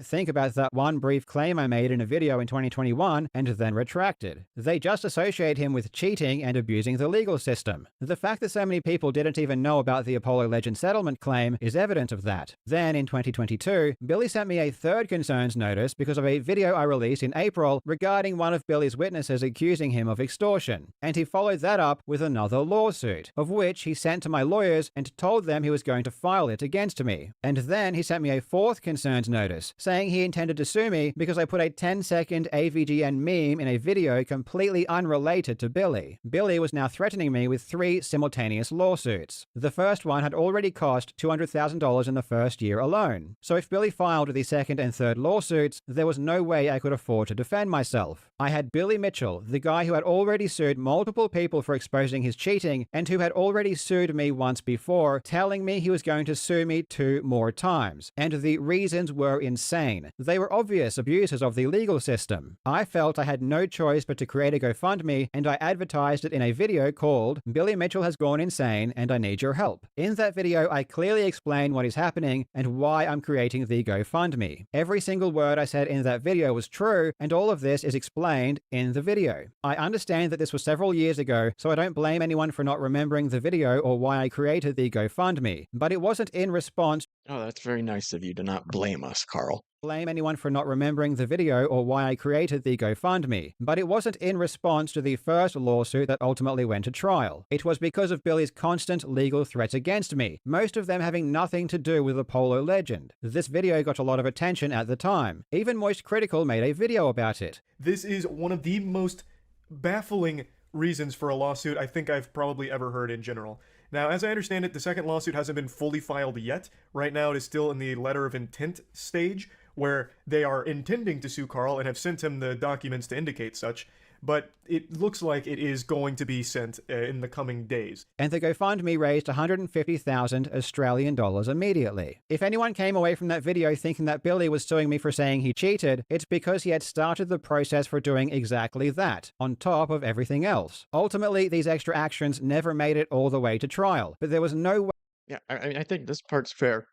think about that one brief claim I made in a video in 2021 and then retracted. They just associate him with cheating and abusing the legal system. The fact that so many people didn't even know about the Apollo Legend settlement claim is evidence of that. Then in 2022, Billy sent me a third concerns notice because of a video I released in April regarding one of Billy's witnesses accusing him of extortion. And he followed that up with another lawsuit, of which he sent to my lawyers and told them he was going to file it against me. And then he sent me a fourth concerns notice, saying he intended to sue me because I put a 10-second AVGN meme in a video completely unrelated to Billy. Billy was now threatening me with 3 simultaneous lawsuits. The first one had already cost $200,000 in the first year alone. So if Billy filed the second and third lawsuits, there was no way I could afford to defend myself. I had Billy Mitchell, the guy who had already sued multiple people for exposing his cheating and who had already sued me once before, telling me he was going to sue me 2 more times. And the reasons were insane. They were obvious abuses of the legal system. I felt I had no choice but to create a GoFundMe, and I advertised it in a video called "Billy Mitchell Has Gone Insane and I Need Your Help." In that video, I clearly explain what is happening and why I'm creating the GoFundMe. Every single word I said in that video was true, and all of this is explained in the video. I understand that this was several years ago, so I don't blame anyone for not remembering the video or why I created the GoFundMe, but it wasn't in response Oh, that's very nice of you to not blame us, Karl. blame anyone for not remembering the video or why I created the GoFundMe, but it wasn't in response to the first lawsuit that ultimately went to trial. It was because of Billy's constant legal threats against me, most of them having nothing to do with Apollo Legend. This video got a lot of attention at the time. Even Moist Critical made a video about it. This is one of the most baffling reasons for a lawsuit I think I've probably ever heard in general. Now, as I understand it, the second lawsuit hasn't been fully filed yet. Right now, it is still in the letter of intent stage, where they are intending to sue Karl and have sent him the documents to indicate such, but it looks like it is going to be sent in the coming days. And the GoFundMe raised 150,000 Australian dollars immediately. If anyone came away from that video thinking that Billy was suing me for saying he cheated, it's because he had started the process for doing exactly that, on top of everything else. Ultimately, these extra actions never made it all the way to trial, but there was no way. Yeah, I think this part's fair.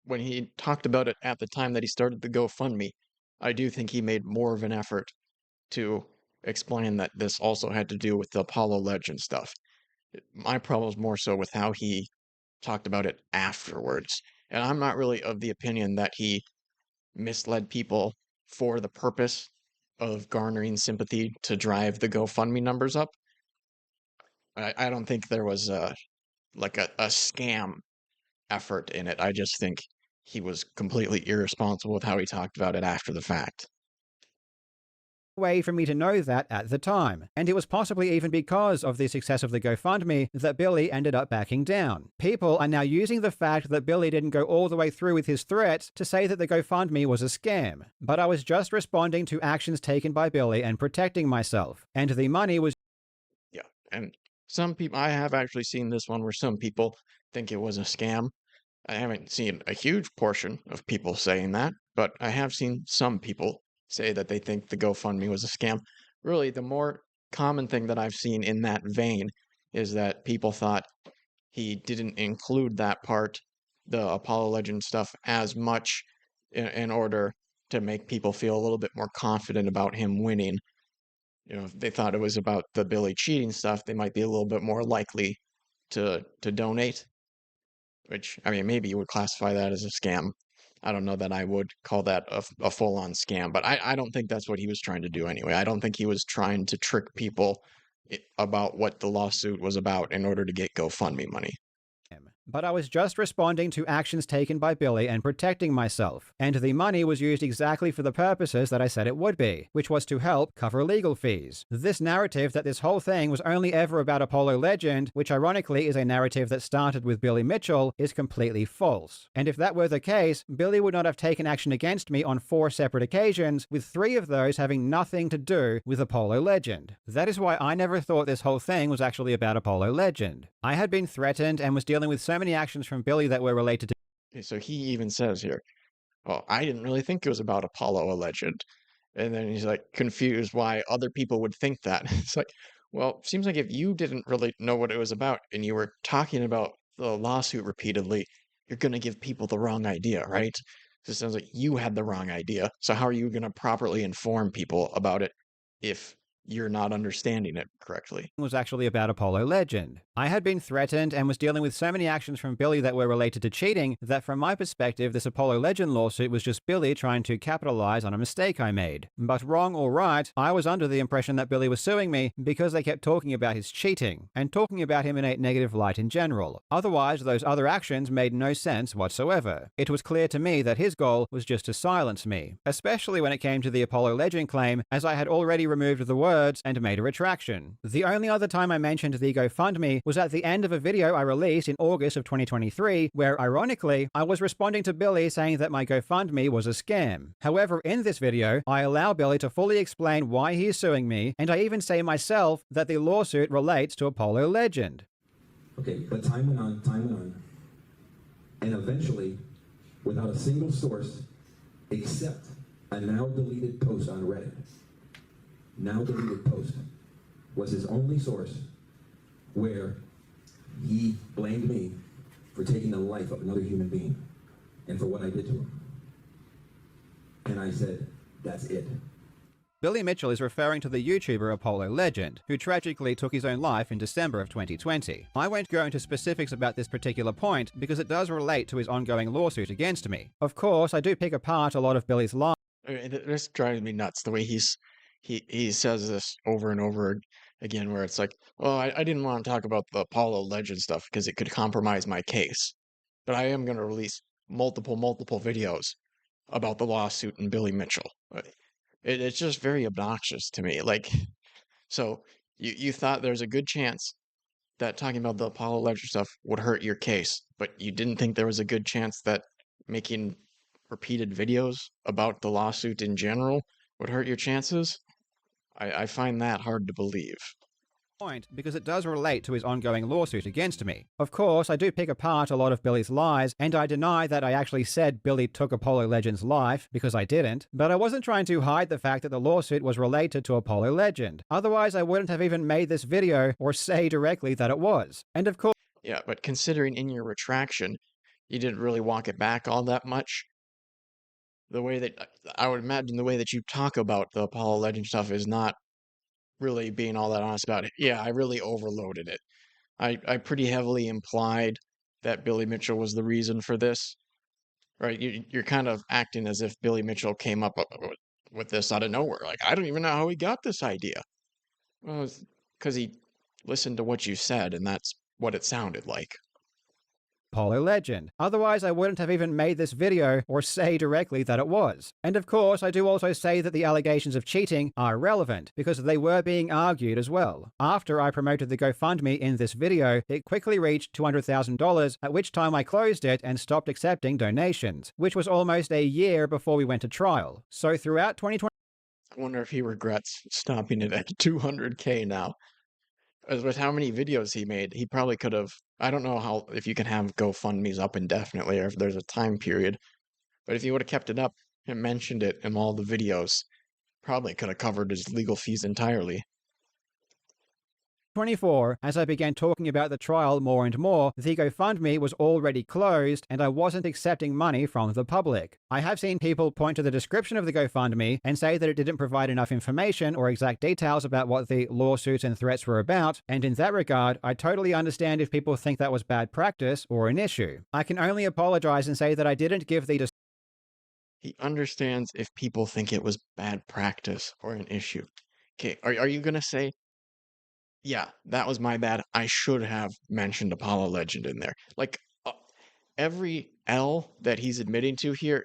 When he talked about it at the time that he started the GoFundMe, I do think he made more of an effort to explain that this also had to do with the Apollo Legend stuff. My problem is more so with how he talked about it afterwards. And I'm not really of the opinion that he misled people for the purpose of garnering sympathy to drive the GoFundMe numbers up. I don't think there was a scam effort in it. I just think he was completely irresponsible with how he talked about it after the fact. way for me to know that at the time, and it was possibly even because of the success of the GoFundMe that Billy ended up backing down. People are now using the fact that Billy didn't go all the way through with his threats to say that the GoFundMe was a scam, but I was just responding to actions taken by Billy and protecting myself, and the money was... Yeah, and some people, I have actually seen this one where some people think it was a scam. I haven't seen a huge portion of people saying that, but I have seen some people say that they think the GoFundMe was a scam. Really, the more common thing that I've seen in that vein is that people thought he didn't include that part, the Apollo Legend stuff, as much in order to make people feel a little bit more confident about him winning. You know, if they thought it was about the Billy cheating stuff, they might be a little bit more likely to donate. Which, I mean, maybe you would classify that as a scam. I don't know that I would call that a full-on scam, but I don't think that's what he was trying to do anyway. I don't think he was trying to trick people about what the lawsuit was about in order to get GoFundMe money. But I was just responding to actions taken by Billy and protecting myself, and the money was used exactly for the purposes that I said it would be, which was to help cover legal fees. This narrative that this whole thing was only ever about Apollo Legend, which ironically is a narrative that started with Billy Mitchell, is completely false. And if that were the case, Billy would not have taken action against me on 4 separate occasions, with 3 of those having nothing to do with Apollo Legend. That is why I never thought this whole thing was actually about Apollo Legend. I had been threatened and was dealing with so many actions from Billy that were related to... Okay, so he even says here, well, I didn't really think it was about Apollo, a legend. And then he's like confused why other people would think that. It's like, well, seems like if you didn't really know what it was about and you were talking about the lawsuit repeatedly, you're going to give people the wrong idea, right? So it sounds like you had the wrong idea. So how are you going to properly inform people about it if you're not understanding it correctly? Was actually about Apollo Legend. I had been threatened and was dealing with so many actions from Billy that were related to cheating that from my perspective this Apollo Legend lawsuit was just Billy trying to capitalize on a mistake I made. But wrong or right, I was under the impression that Billy was suing me because they kept talking about his cheating, and talking about him in a negative light in general. Otherwise, those other actions made no sense whatsoever. It was clear to me that his goal was just to silence me, especially when it came to the Apollo Legend claim, as I had already removed the words and made a retraction. The only other time I mentioned the GoFundMe was at the end of a video I released in August of 2023, where ironically, I was responding to Billy saying that my GoFundMe was a scam. However, in this video, I allow Billy to fully explain why he is suing me, and I even say myself that the lawsuit relates to Apollo Legend. Okay, but time went on, and eventually, without a single source, except a now deleted post on Reddit, now deleted post, was his only source where he blamed me for taking the life of another human being and for what I did to him. And I said, that's it. Billy Mitchell is referring to the YouTuber Apollo Legend, who tragically took his own life in December of 2020. I won't go into specifics about this particular point because it does relate to his ongoing lawsuit against me. Of course, I do pick apart a lot of Billy's lies. This drives me nuts, the way he says this over and over again, where it's like, well, I didn't want to talk about the Apollo Legend stuff because it could compromise my case. But I am going to release multiple videos about the lawsuit and Billy Mitchell. It's just very obnoxious to me. Like, so you thought there's a good chance that talking about the Apollo Legend stuff would hurt your case, but you didn't think there was a good chance that making repeated videos about the lawsuit in general would hurt your chances? I find that hard to believe. Because it does relate to his ongoing lawsuit against me. Of course, I do pick apart a lot of Billy's lies, and I deny that I actually said Billy took Apollo Legend's life, because I didn't, but I wasn't trying to hide the fact that the lawsuit was related to Apollo Legend. Otherwise, I wouldn't have even made this video or say directly that it was. And of course... Yeah, but considering in your retraction, you didn't really walk it back all that much. The way that, I would imagine the way that you talk about the Apollo Legend stuff is not really being all that honest about it. Yeah, I really overloaded it. I pretty heavily implied that Billy Mitchell was the reason for this, right? You're kind of acting as if Billy Mitchell came up with this out of nowhere. Like, I don't even know how he got this idea. Well, it's because he listened to what you said, and that's what it sounded like. Apollo legend. Otherwise, I wouldn't have even made this video or say directly that it was. And of course, I do also say that the allegations of cheating are relevant, because they were being argued as well. After I promoted the GoFundMe in this video, it quickly reached $200,000, at which time I closed it and stopped accepting donations, which was almost a year before we went to trial. So throughout 2020, I wonder if he regrets stopping it at 200K now. As with how many videos he made, he probably could have. I don't know how if you can have GoFundMes up indefinitely or if there's a time period, but if he would have kept it up and mentioned it in all the videos, probably could have covered his legal fees entirely. 24, as I began talking about the trial more and more, the GoFundMe was already closed and I wasn't accepting money from the public. I have seen people point to the description of the GoFundMe and say that it didn't provide enough information or exact details about what the lawsuits and threats were about, and in that regard, I totally understand if people think that was bad practice or an issue. I can only apologize and say that I didn't give the He understands if people think it was bad practice or an issue. Okay, are you gonna say, yeah, that was my bad. I should have mentioned Apollo Legend in there. Like every L that he's admitting to here,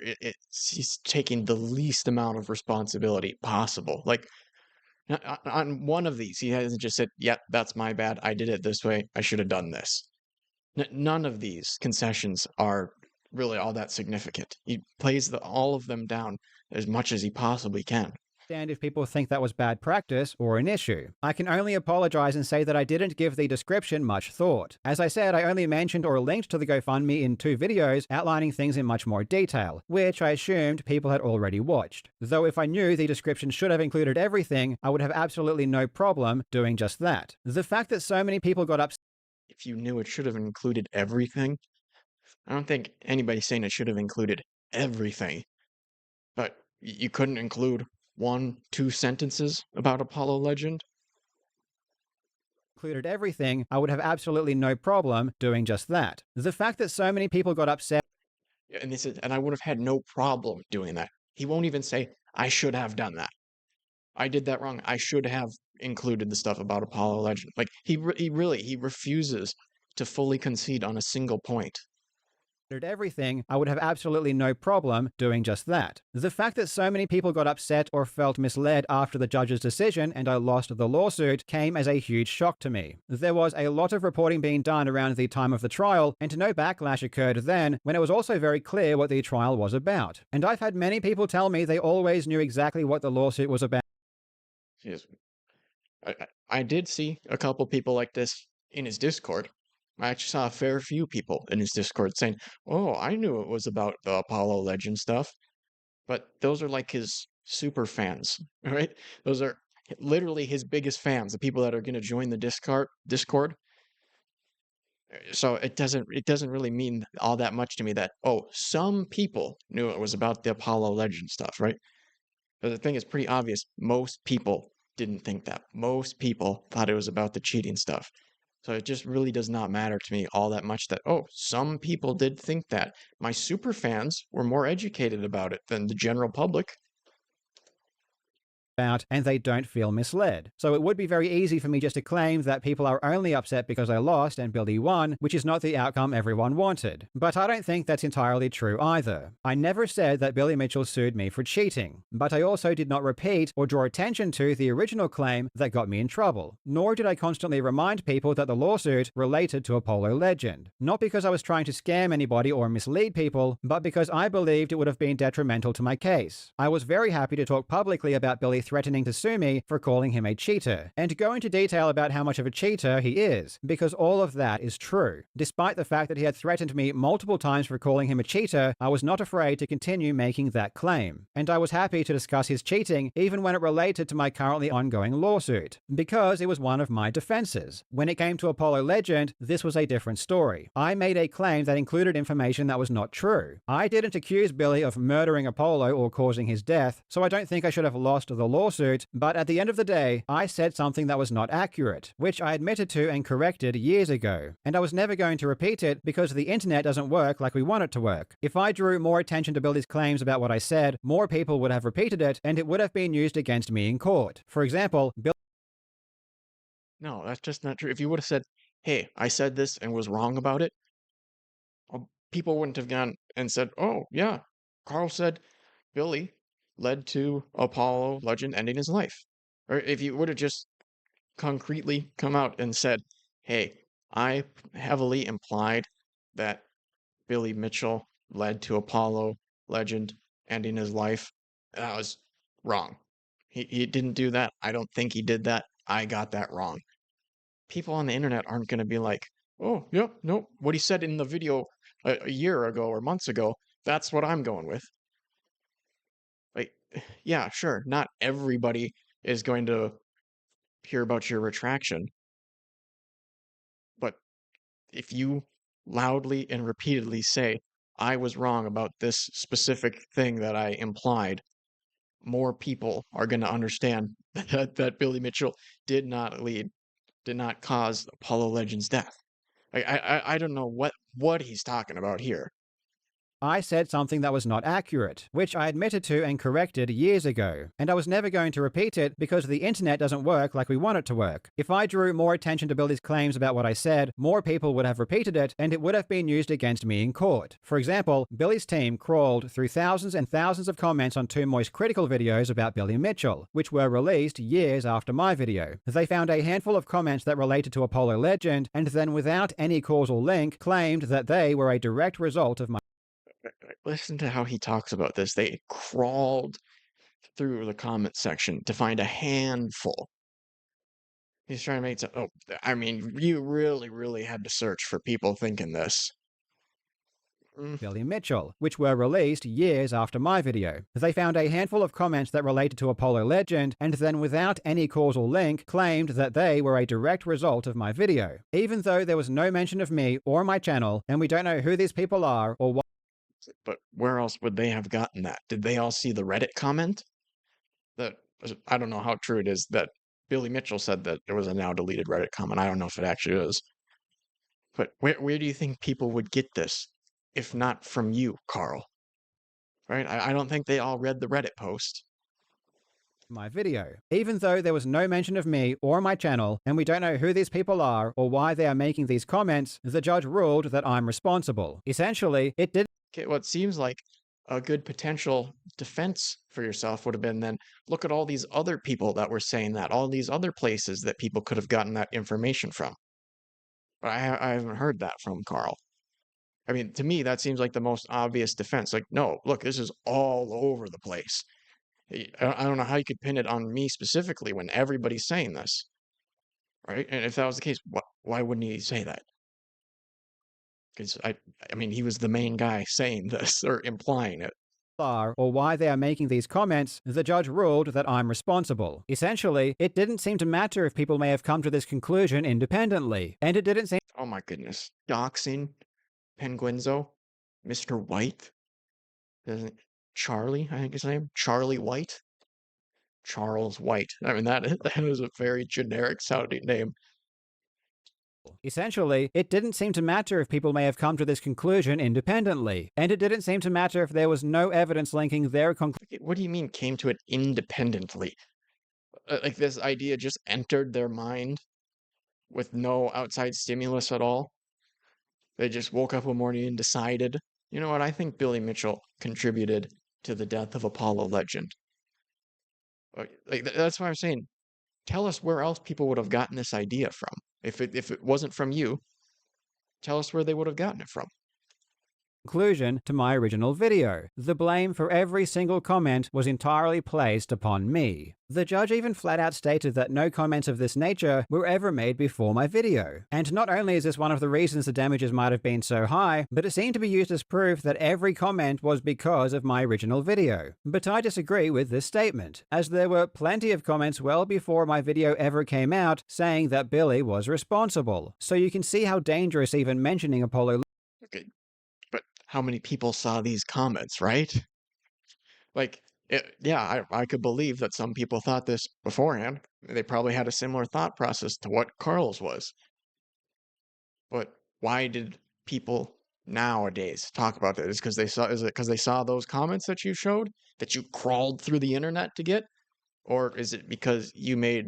he's taking the least amount of responsibility possible. Like on one of these, he hasn't just said, "Yep, that's my bad. I did it this way. I should have done this." None of these concessions are really all that significant. He plays all of them down as much as he possibly can. understand if people think that was bad practice or an issue. I can only apologize and say that I didn't give the description much thought. As I said, I only mentioned or linked to the GoFundMe in 2 videos outlining things in much more detail, which I assumed people had already watched. Though if I knew the description should have included everything, I would have absolutely no problem doing just that. The fact that so many people got upset. If you knew it should have included everything, I don't think anybody's saying it should have included everything. But you couldn't include 1, 2 sentences about Apollo Legend? Included everything, I would have absolutely no problem doing just that. The fact that so many people got upset. And they said, and I would have had no problem doing that. He won't even say, I should have done that. I did that wrong. I should have included the stuff about Apollo Legend. Like, he refuses to fully concede on a single point. Everything, I would have absolutely no problem doing just that. The fact that so many people got upset or felt misled after the judge's decision and I lost the lawsuit came as a huge shock to me. There was a lot of reporting being done around the time of the trial, and no backlash occurred then, when it was also very clear what the trial was about. And I've had many people tell me they always knew exactly what the lawsuit was about. Yes. I did see a couple people like this in his Discord. I actually saw a fair few people in his Discord saying, "Oh, I knew it was about the Apollo Legend stuff." But those are like his super fans, right? Those are literally his biggest fans, the people that are going to join the Discord. So it doesn't really mean all that much to me that, oh, some people knew it was about the Apollo Legend stuff, right? But the thing is pretty obvious. Most people didn't think that. Most people thought it was about the cheating stuff. So it just really does not matter to me all that much that, oh, some people did think that. My super fans were more educated about it than the general public. And they don't feel misled. So it would be very easy for me just to claim that people are only upset because I lost and Billy won, which is not the outcome everyone wanted. But I don't think that's entirely true either. I never said that Billy Mitchell sued me for cheating, but I also did not repeat or draw attention to the original claim that got me in trouble, nor did I constantly remind people that the lawsuit related to Apollo Legend. Not because I was trying to scam anybody or mislead people, but because I believed it would have been detrimental to my case. I was very happy to talk publicly about Billy threatening to sue me for calling him a cheater, and to go into detail about how much of a cheater he is, because all of that is true. Despite the fact that he had threatened me multiple times for calling him a cheater, I was not afraid to continue making that claim. And I was happy to discuss his cheating even when it related to my currently ongoing lawsuit, because it was one of my defenses. When it came to Apollo Legend, this was a different story. I made a claim that included information that was not true. I didn't accuse Billy of murdering Apollo or causing his death, so I don't think I should have lost the lawsuit, but at the end of the day, I said something that was not accurate, which I admitted to and corrected years ago. And I was never going to repeat it because the internet doesn't work like we want it to work. If I drew more attention to Billy's claims about what I said, more people would have repeated it, and it would have been used against me in court. For example, No, that's just not true. If you would have said, hey, I said this and was wrong about it, people wouldn't have gone and said, oh, yeah, Karl said Billy led to Apollo legend ending his life. Or if you would have just concretely come out and said, hey, I heavily implied that Billy Mitchell led to Apollo legend ending his life, that was wrong. He didn't do that. I don't think he did that. I got that wrong. People on the internet aren't going to be like, oh, yep, nope, what he said in the video a year ago or months ago, that's what I'm going with. Like, yeah, sure, not everybody is going to hear about your retraction, but if you loudly and repeatedly say, I was wrong about this specific thing that I implied, more people are going to understand that Billy Mitchell did not cause Apollo Legends' death. I don't know what he's talking about here. I said something that was not accurate, which I admitted to and corrected years ago, and I was never going to repeat it because the internet doesn't work like we want it to work. If I drew more attention to Billy's claims about what I said, more people would have repeated it, and it would have been used against me in court. For example, Billy's team crawled through thousands and thousands of comments on Too Moist critical videos about Billy Mitchell, which were released years after my video. They found a handful of comments that related to Apollo legend, and then without any causal link, claimed that they were a direct result of my Listen to how he talks about this. They crawled through the comment section to find a handful. He's trying to make it. Oh, I mean, you really, really had to search for people thinking this. Billy Mitchell, which were released years after my video. They found a handful of comments that related to Apollo legend, and then without any causal link, claimed that they were a direct result of my video. Even though there was no mention of me or my channel, and we don't know who these people are or what. But where else would they have gotten that? Did they all see the Reddit comment? That I don't know how true it is that Billy Mitchell said that there was a now deleted Reddit comment. I don't know if it actually is. But where do you think people would get this, if not from you, Karl? Right? I don't think they all read the Reddit post. My video. Even though there was no mention of me or my channel, and we don't know who these people are or why they are making these comments, the judge ruled that I'm responsible. Essentially, it did. Okay, what seems like a good potential defense for yourself would have been then look at all these other people that were saying that, all these other places that people could have gotten that information from. But I haven't heard that from Karl. I mean, to me, that seems like the most obvious defense. Like, no, look, this is all over the place. I don't know how you could pin it on me specifically when everybody's saying this, right? And if that was the case, why wouldn't he say that? Because I mean, he was the main guy saying this or implying it. Or why they are making these comments, the judge ruled that I'm responsible. Essentially, it didn't seem to matter if people may have come to this conclusion independently, and it didn't seem. Oh my goodness. Doxing Penguenzo, Mr. White, isn't Charlie, I think his name? Charlie White? Charles White. I mean, that is a very generic sounding name. Essentially, it didn't seem to matter if people may have come to this conclusion independently, and it didn't seem to matter if there was no evidence linking their conclusion. What do you mean came to it independently? Like this idea just entered their mind with no outside stimulus at all? They just woke up one morning and decided, you know what, I think Billy Mitchell contributed to the death of Apollo legend. Like that's why I'm saying, tell us where else people would have gotten this idea from. If it wasn't from you, tell us where they would have gotten it from. Conclusion to my original video. The blame for every single comment was entirely placed upon me. The judge even flat out stated that no comments of this nature were ever made before my video. And not only is this one of the reasons the damages might have been so high, but it seemed to be used as proof that every comment was because of my original video. But I disagree with this statement, as there were plenty of comments well before my video ever came out saying that Billy was responsible. So you can see how dangerous even mentioning Apollo. Okay. But how many people saw these comments, right? Like, yeah, I could believe that some people thought this beforehand. They probably had a similar thought process to what Karl's was. But why did people nowadays talk about this? Is it because they saw those comments that you showed, that you crawled through the internet to get? Or is it because you made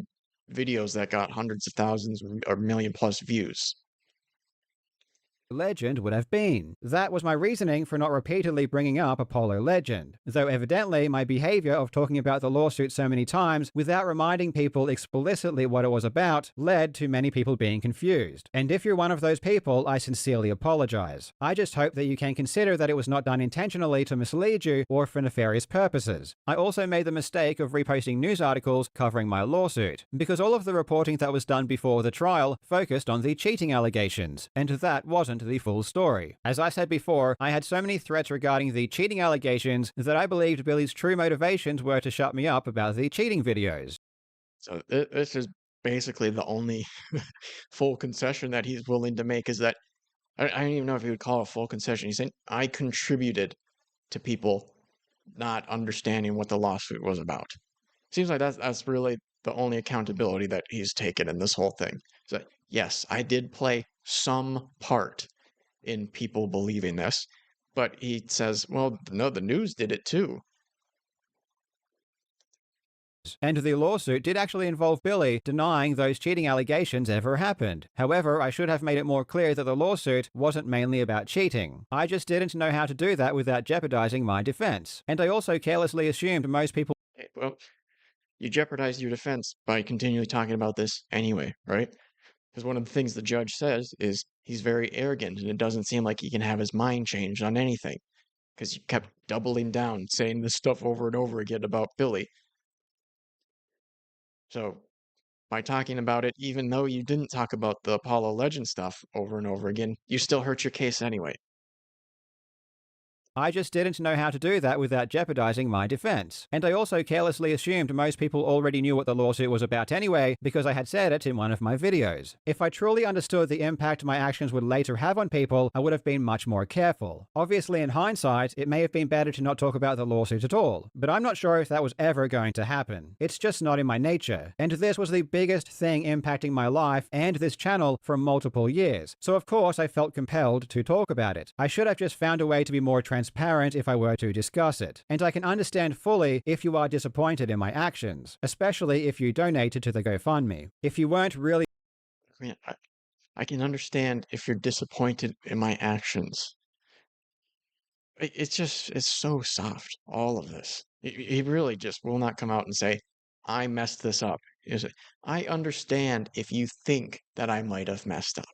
videos that got hundreds of thousands or million plus views? Legend would have been. That was my reasoning for not repeatedly bringing up Apollo Legend, though evidently my behavior of talking about the lawsuit so many times without reminding people explicitly what it was about led to many people being confused. And if you're one of those people, I sincerely apologize. I just hope that you can consider that it was not done intentionally to mislead you or for nefarious purposes. I also made the mistake of reposting news articles covering my lawsuit, because all of the reporting that was done before the trial focused on the cheating allegations, and that wasn't the full story. As I said before, I had so many threats regarding the cheating allegations that I believed Billy's true motivations were to shut me up about the cheating videos. So this is basically the only full concession that he's willing to make, is that I don't even know if he would call it a full concession. He's saying, I contributed to people not understanding what the lawsuit was about. Seems like that's really the only accountability that he's taken in this whole thing. So yes, I did play some part in people believing this, but he says, well, no, the news did it too. And the lawsuit did actually involve Billy denying those cheating allegations ever happened. However, I should have made it more clear that the lawsuit wasn't mainly about cheating. I just didn't know how to do that without jeopardizing my defense. And I also carelessly assumed most people. Well, you jeopardized your defense by continually talking about this anyway, right? Because one of the things the judge says is he's very arrogant, and it doesn't seem like he can have his mind changed on anything. Because you kept doubling down, saying this stuff over and over again about Billy. So, by talking about it, even though you didn't talk about the Apollo Legend stuff over and over again, you still hurt your case anyway. I just didn't know how to do that without jeopardizing my defense. And I also carelessly assumed most people already knew what the lawsuit was about anyway, because I had said it in one of my videos. If I truly understood the impact my actions would later have on people, I would have been much more careful. Obviously, in hindsight, it may have been better to not talk about the lawsuit at all, but I'm not sure if that was ever going to happen. It's just not in my nature. And this was the biggest thing impacting my life and this channel for multiple years. So of course I felt compelled to talk about it. I should have just found a way to be more transparent if I were to discuss it. And I can understand fully if you are disappointed in my actions, especially if you donated to the GoFundMe. If you weren't really. I mean, I can understand if you're disappointed in my actions. It's so soft, all of this. He really just will not come out and say, I messed this up. I understand if you think that I might have messed up.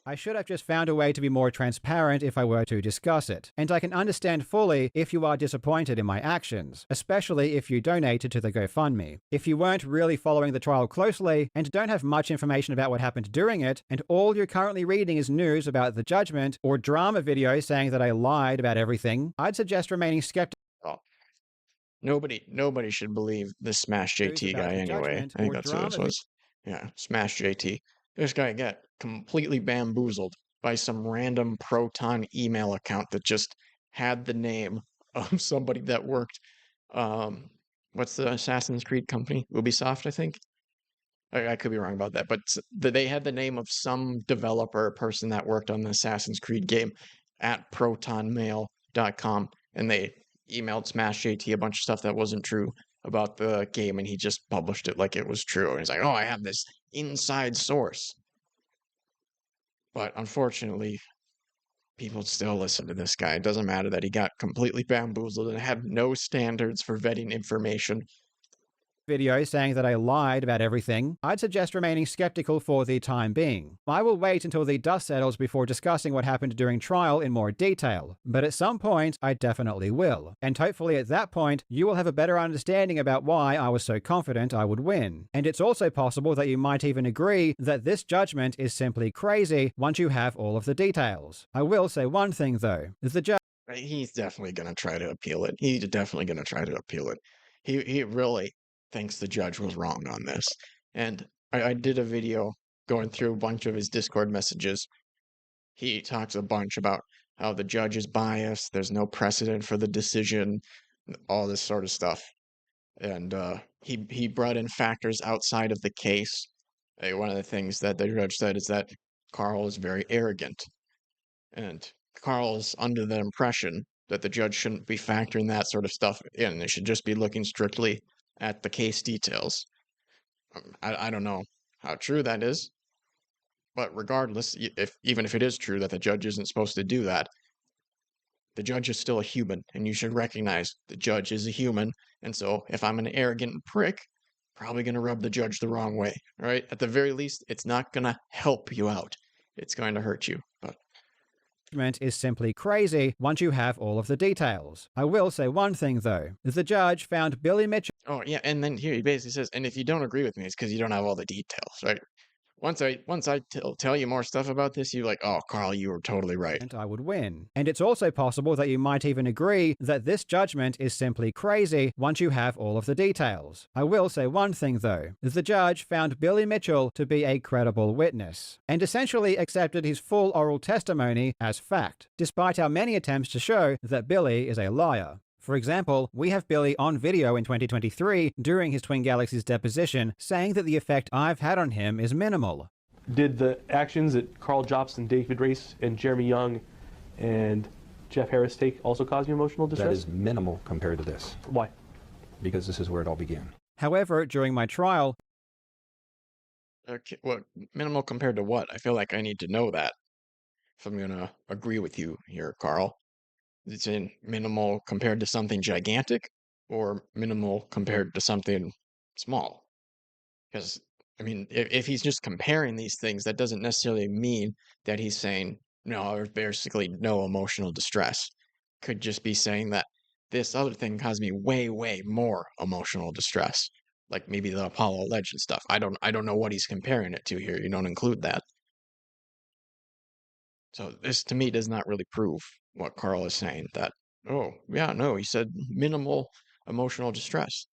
I should have just found a way to be more transparent if I were to discuss it. And I can understand fully if you are disappointed in my actions, especially if you donated to the GoFundMe. If you weren't really following the trial closely and don't have much information about what happened during it, and all you're currently reading is news about the judgment or drama videos saying that I lied about everything, I'd suggest remaining skeptical. Oh, nobody should believe this Smash JT guy anyway. I think that's who this was. Yeah, Smash JT. This guy got completely bamboozled by some random Proton email account that just had the name of somebody that worked. What's the Assassin's Creed company? Ubisoft, I think. I could be wrong about that, but they had the name of some developer person that worked on the Assassin's Creed game at protonmail.com, and they emailed Smash JT a bunch of stuff that wasn't true about the game, and he just published it like it was true. And he's like, oh, I have this inside source. But unfortunately, people still listen to this guy. It doesn't matter that he got completely bamboozled and had no standards for vetting information. Video saying that I lied about everything, I'd suggest remaining skeptical for the time being. I will wait until the dust settles before discussing what happened during trial in more detail, but at some point I definitely will. And hopefully at that point you will have a better understanding about why I was so confident I would win. And it's also possible that you might even agree that this judgment is simply crazy once you have all of the details. I will say one thing though, the judge. He's definitely going to try to appeal it. He's definitely going to try to appeal it. He really thinks the judge was wrong on this. And I did a video going through a bunch of his Discord messages. He talks a bunch about how the judge is biased, there's no precedent for the decision, all this sort of stuff. And he brought in factors outside of the case. One of the things that the judge said is that Karl is very arrogant. And Karl is under the impression that the judge shouldn't be factoring that sort of stuff in. They should just be looking strictly at the case details. I don't know how true that is, But regardless, even if it is true that the judge isn't supposed to do that, the judge is still a human, and you should recognize the judge is a human. And so if I'm an arrogant prick, probably going to rub the judge the wrong way, right? At the very least, it's not going to help you out. It's going to hurt you. But judgment is simply crazy once you have all of the details. I will say one thing though. The judge found Billy Mitchell. oh yeah, and then here he basically says, and if you don't agree with me, it's because you don't have all the details, right? Once I tell you more stuff about this, you're like, oh, Karl, you were totally right. I would win. And it's also possible that you might even agree that this judgment is simply crazy once you have all of the details. I will say one thing though. The judge found Billy Mitchell to be a credible witness, and essentially accepted his full oral testimony as fact, despite our many attempts to show that Billy is a liar. For example, we have Billy on video in 2023 during his Twin Galaxies deposition saying that the effect I've had on him is minimal. Did the actions that Karl Jobst and David Race and Jeremy Young and Jeff Harris take also cause you emotional distress? That is minimal compared to this. Why? Because this is where it all began. However, during my trial... Okay, well, minimal compared to what? I feel like I need to know that if I'm going to agree with you here, Karl. It's in minimal compared to something gigantic or minimal compared to something small? Because, I mean, if he's just comparing these things, that doesn't necessarily mean that he's saying, no, there's basically no emotional distress. Could just be saying that this other thing caused me way, way more emotional distress. Like maybe the Apollo Legend stuff. I don't know what he's comparing it to here. You don't include that. So this, to me, does not really prove what Karl is saying, that, oh, yeah, no, he said minimal emotional distress.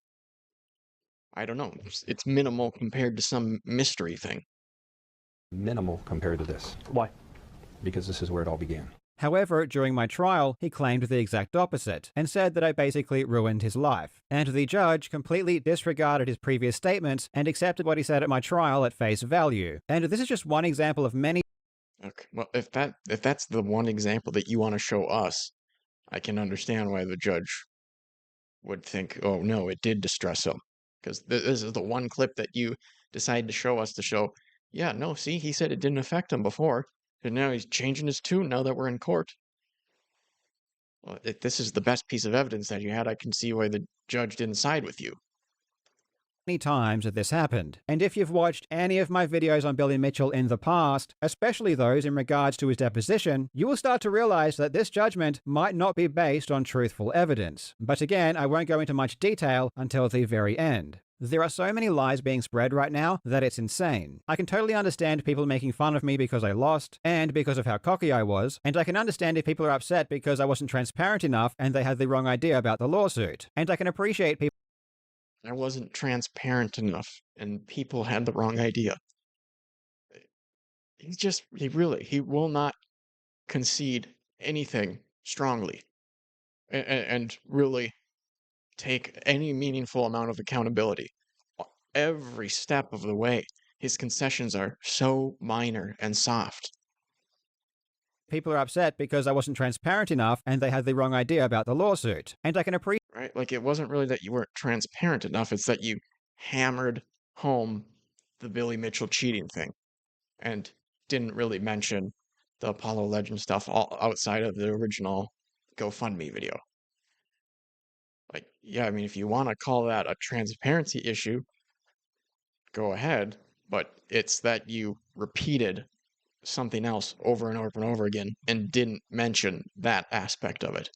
I don't know. It's minimal compared to some mystery thing. Minimal compared to this. Why? Because this is where it all began. However, during my trial, he claimed the exact opposite, and said that I basically ruined his life. And the judge completely disregarded his previous statements and accepted what he said at my trial at face value. And this is just one example of many. Okay, well, if that's the one example that you want to show us, I can understand why the judge would think, oh no, it did distress him. Because this is the one clip that you decide to show us to show, yeah, no, see, he said it didn't affect him before, and now he's changing his tune now that we're in court. Well, if this is the best piece of evidence that you had, I can see why the judge didn't side with you. Many times that this happened. And if you've watched any of my videos on Billy Mitchell in the past, especially those in regards to his deposition, you will start to realize that this judgment might not be based on truthful evidence. But again, I won't go into much detail until the very end. There are so many lies being spread right now that it's insane. I can totally understand people making fun of me because I lost, and because of how cocky I was, and I can understand if people are upset because I wasn't transparent enough and they had the wrong idea about the lawsuit. And I can appreciate people. I wasn't transparent enough, and people had the wrong idea. He will not concede anything strongly, and really take any meaningful amount of accountability. Every step of the way, his concessions are so minor and soft. People are upset because I wasn't transparent enough and they had the wrong idea about the lawsuit. And I can appreciate. Right? Like, it wasn't really that you weren't transparent enough, it's that you hammered home the Billy Mitchell cheating thing and didn't really mention the Apollo Legend stuff all outside of the original GoFundMe video. Like, yeah, I mean, if you want to call that a transparency issue, go ahead, but it's that you repeated something else over and over and over again and didn't mention that aspect of it.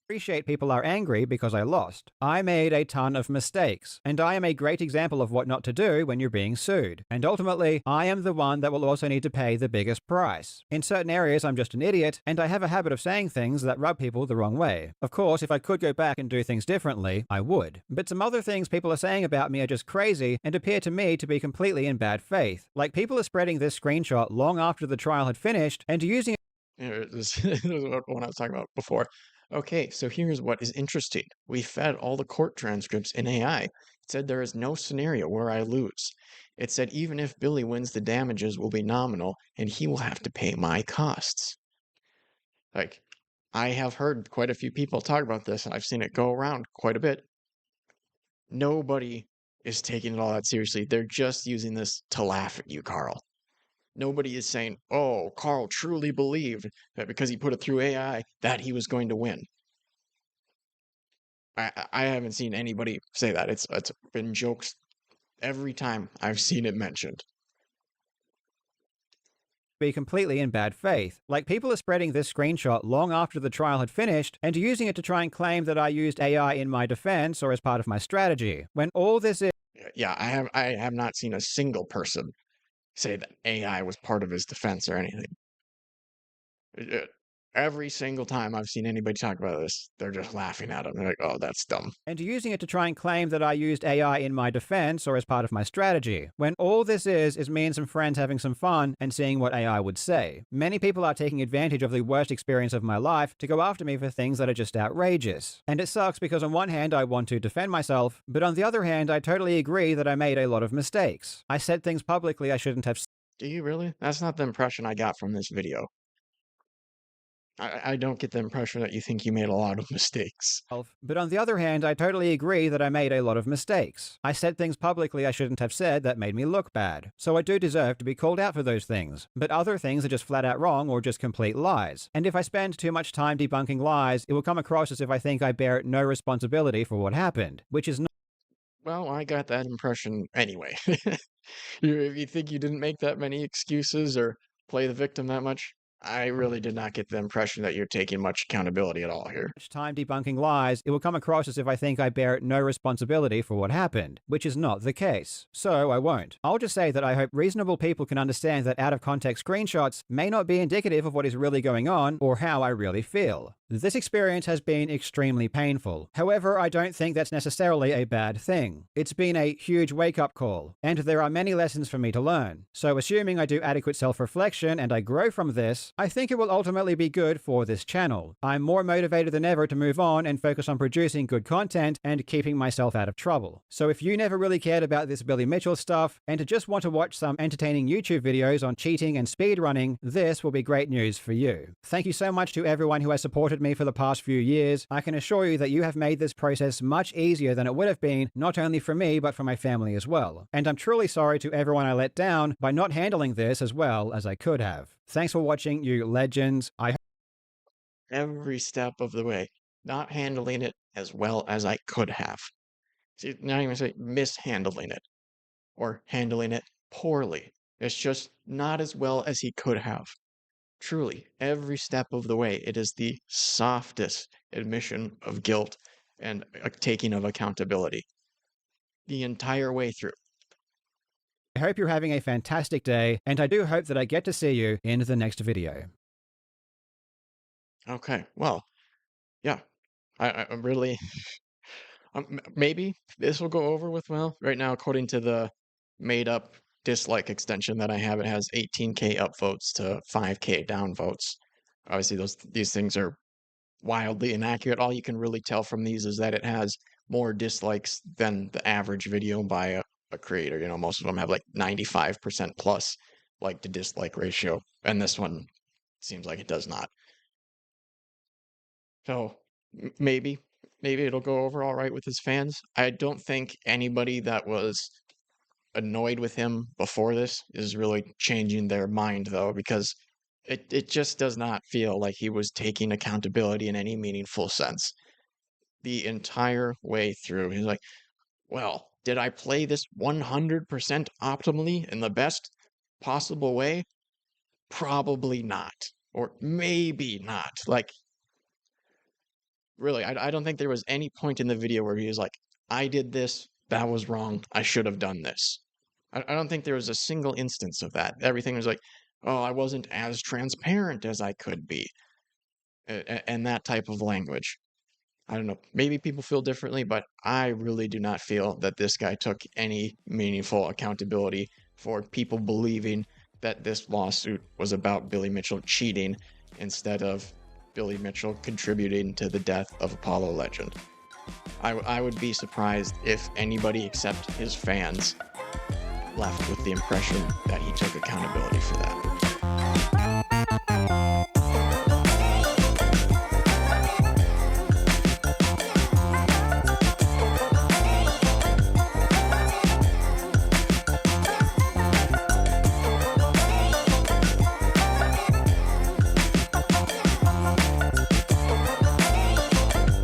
Appreciate people are angry because I lost. I made a ton of mistakes, and I am a great example of what not to do when you're being sued. And ultimately, I am the one that will also need to pay the biggest price. In certain areas, I'm just an idiot, and I have a habit of saying things that rub people the wrong way. Of course, if I could go back and do things differently, I would. But some other things people are saying about me are just crazy and appear to me to be completely in bad faith. Like, people are spreading this screenshot long after the trial had finished and using it. This is what I was talking about before. Okay, so here's what is interesting. We fed all the court transcripts in AI. It said there is no scenario where I lose. It said even if Billy wins, the damages will be nominal and he will have to pay my costs. Like, I have heard quite a few people talk about this, and I've seen it go around quite a bit. Nobody is taking it all that seriously. They're just using this to laugh at you, Karl. Nobody is saying, oh, Karl truly believed that because he put it through AI that he was going to win. I haven't seen anybody say that. It's been jokes every time I've seen it mentioned. Be completely in bad faith. Like, people are spreading this screenshot long after the trial had finished and using it to try and claim that I used AI in my defense or as part of my strategy, when all this is Yeah, I have not seen a single person say that AI was part of his defense or anything. Every single time I've seen anybody talk about this, they're just laughing at him. They're like, oh, that's dumb. and using it to try and claim that I used AI in my defense or as part of my strategy, when all this is me and some friends having some fun and seeing what AI would say. Many people are taking advantage of the worst experience of my life to go after me for things that are just outrageous. And it sucks because on one hand I want to defend myself, but on the other hand I totally agree that I made a lot of mistakes. I said things publicly I shouldn't have. Do you really? That's not the impression I got from this video. I don't get the impression that you think you made a lot of mistakes. But on the other hand, I totally agree that I made a lot of mistakes. I said things publicly I shouldn't have said that made me look bad. So I do deserve to be called out for those things. But other things are just flat out wrong or just complete lies. And if I spend too much time debunking lies, it will come across as if I think I bear no responsibility for what happened, which is not. Well, I got that impression anyway. If you think you didn't make that many excuses or play the victim that much, I really did not get the impression that you're taking much accountability at all here. Time debunking lies, it will come across as if I think I bear no responsibility for what happened, which is not the case. So I won't. I'll just say that I hope reasonable people can understand that out-of-context screenshots may not be indicative of what is really going on or how I really feel. This experience has been extremely painful. However, I don't think that's necessarily a bad thing. It's been a huge wake-up call, and there are many lessons for me to learn. So assuming I do adequate self-reflection and I grow from this, I think it will ultimately be good for this channel. I'm more motivated than ever to move on and focus on producing good content and keeping myself out of trouble. So if you never really cared about this Billy Mitchell stuff and just want to watch some entertaining YouTube videos on cheating and speedrunning, this will be great news for you. Thank you so much to everyone who has supported me for the past few years. I can assure you that you have made this process much easier than it would have been, not only for me, but for my family as well. And I'm truly sorry to everyone I let down by not handling this as well as I could have. Thanks for watching, you legends. Every step of the way, not handling it as well as I could have. See, not even say mishandling it or handling it poorly. It's just not as well as he could have. Truly, every step of the way, it is the softest admission of guilt and a taking of accountability. The entire way through. I hope you're having a fantastic day, and I do hope that I get to see you in the next video. Okay, well, yeah, I'm really, maybe this will go over with well. Right now, according to the made-up dislike extension that I have, it has 18K upvotes to 5K downvotes. Obviously, these things are wildly inaccurate. All you can really tell from these is that it has more dislikes than the average video by a creator. You know, most of them have like 95% plus like to dislike ratio, and this one seems like it does not. So maybe it'll go over all right with his fans. I don't think anybody that was annoyed with him before this is really changing their mind though, because it just does not feel like he was taking accountability in any meaningful sense. The entire way through, he's like, well, did I play this 100% optimally in the best possible way? Probably not. Or maybe not. Like, really, I don't think there was any point in the video where he was like, I did this, that was wrong, I should have done this. I don't think there was a single instance of that. Everything was like, oh, I wasn't as transparent as I could be. And that type of language. I don't know, maybe people feel differently, but I really do not feel that this guy took any meaningful accountability for people believing that this lawsuit was about Billy Mitchell cheating instead of Billy Mitchell contributing to the death of Apollo legend. I would be surprised if anybody except his fans left with the impression that he took accountability.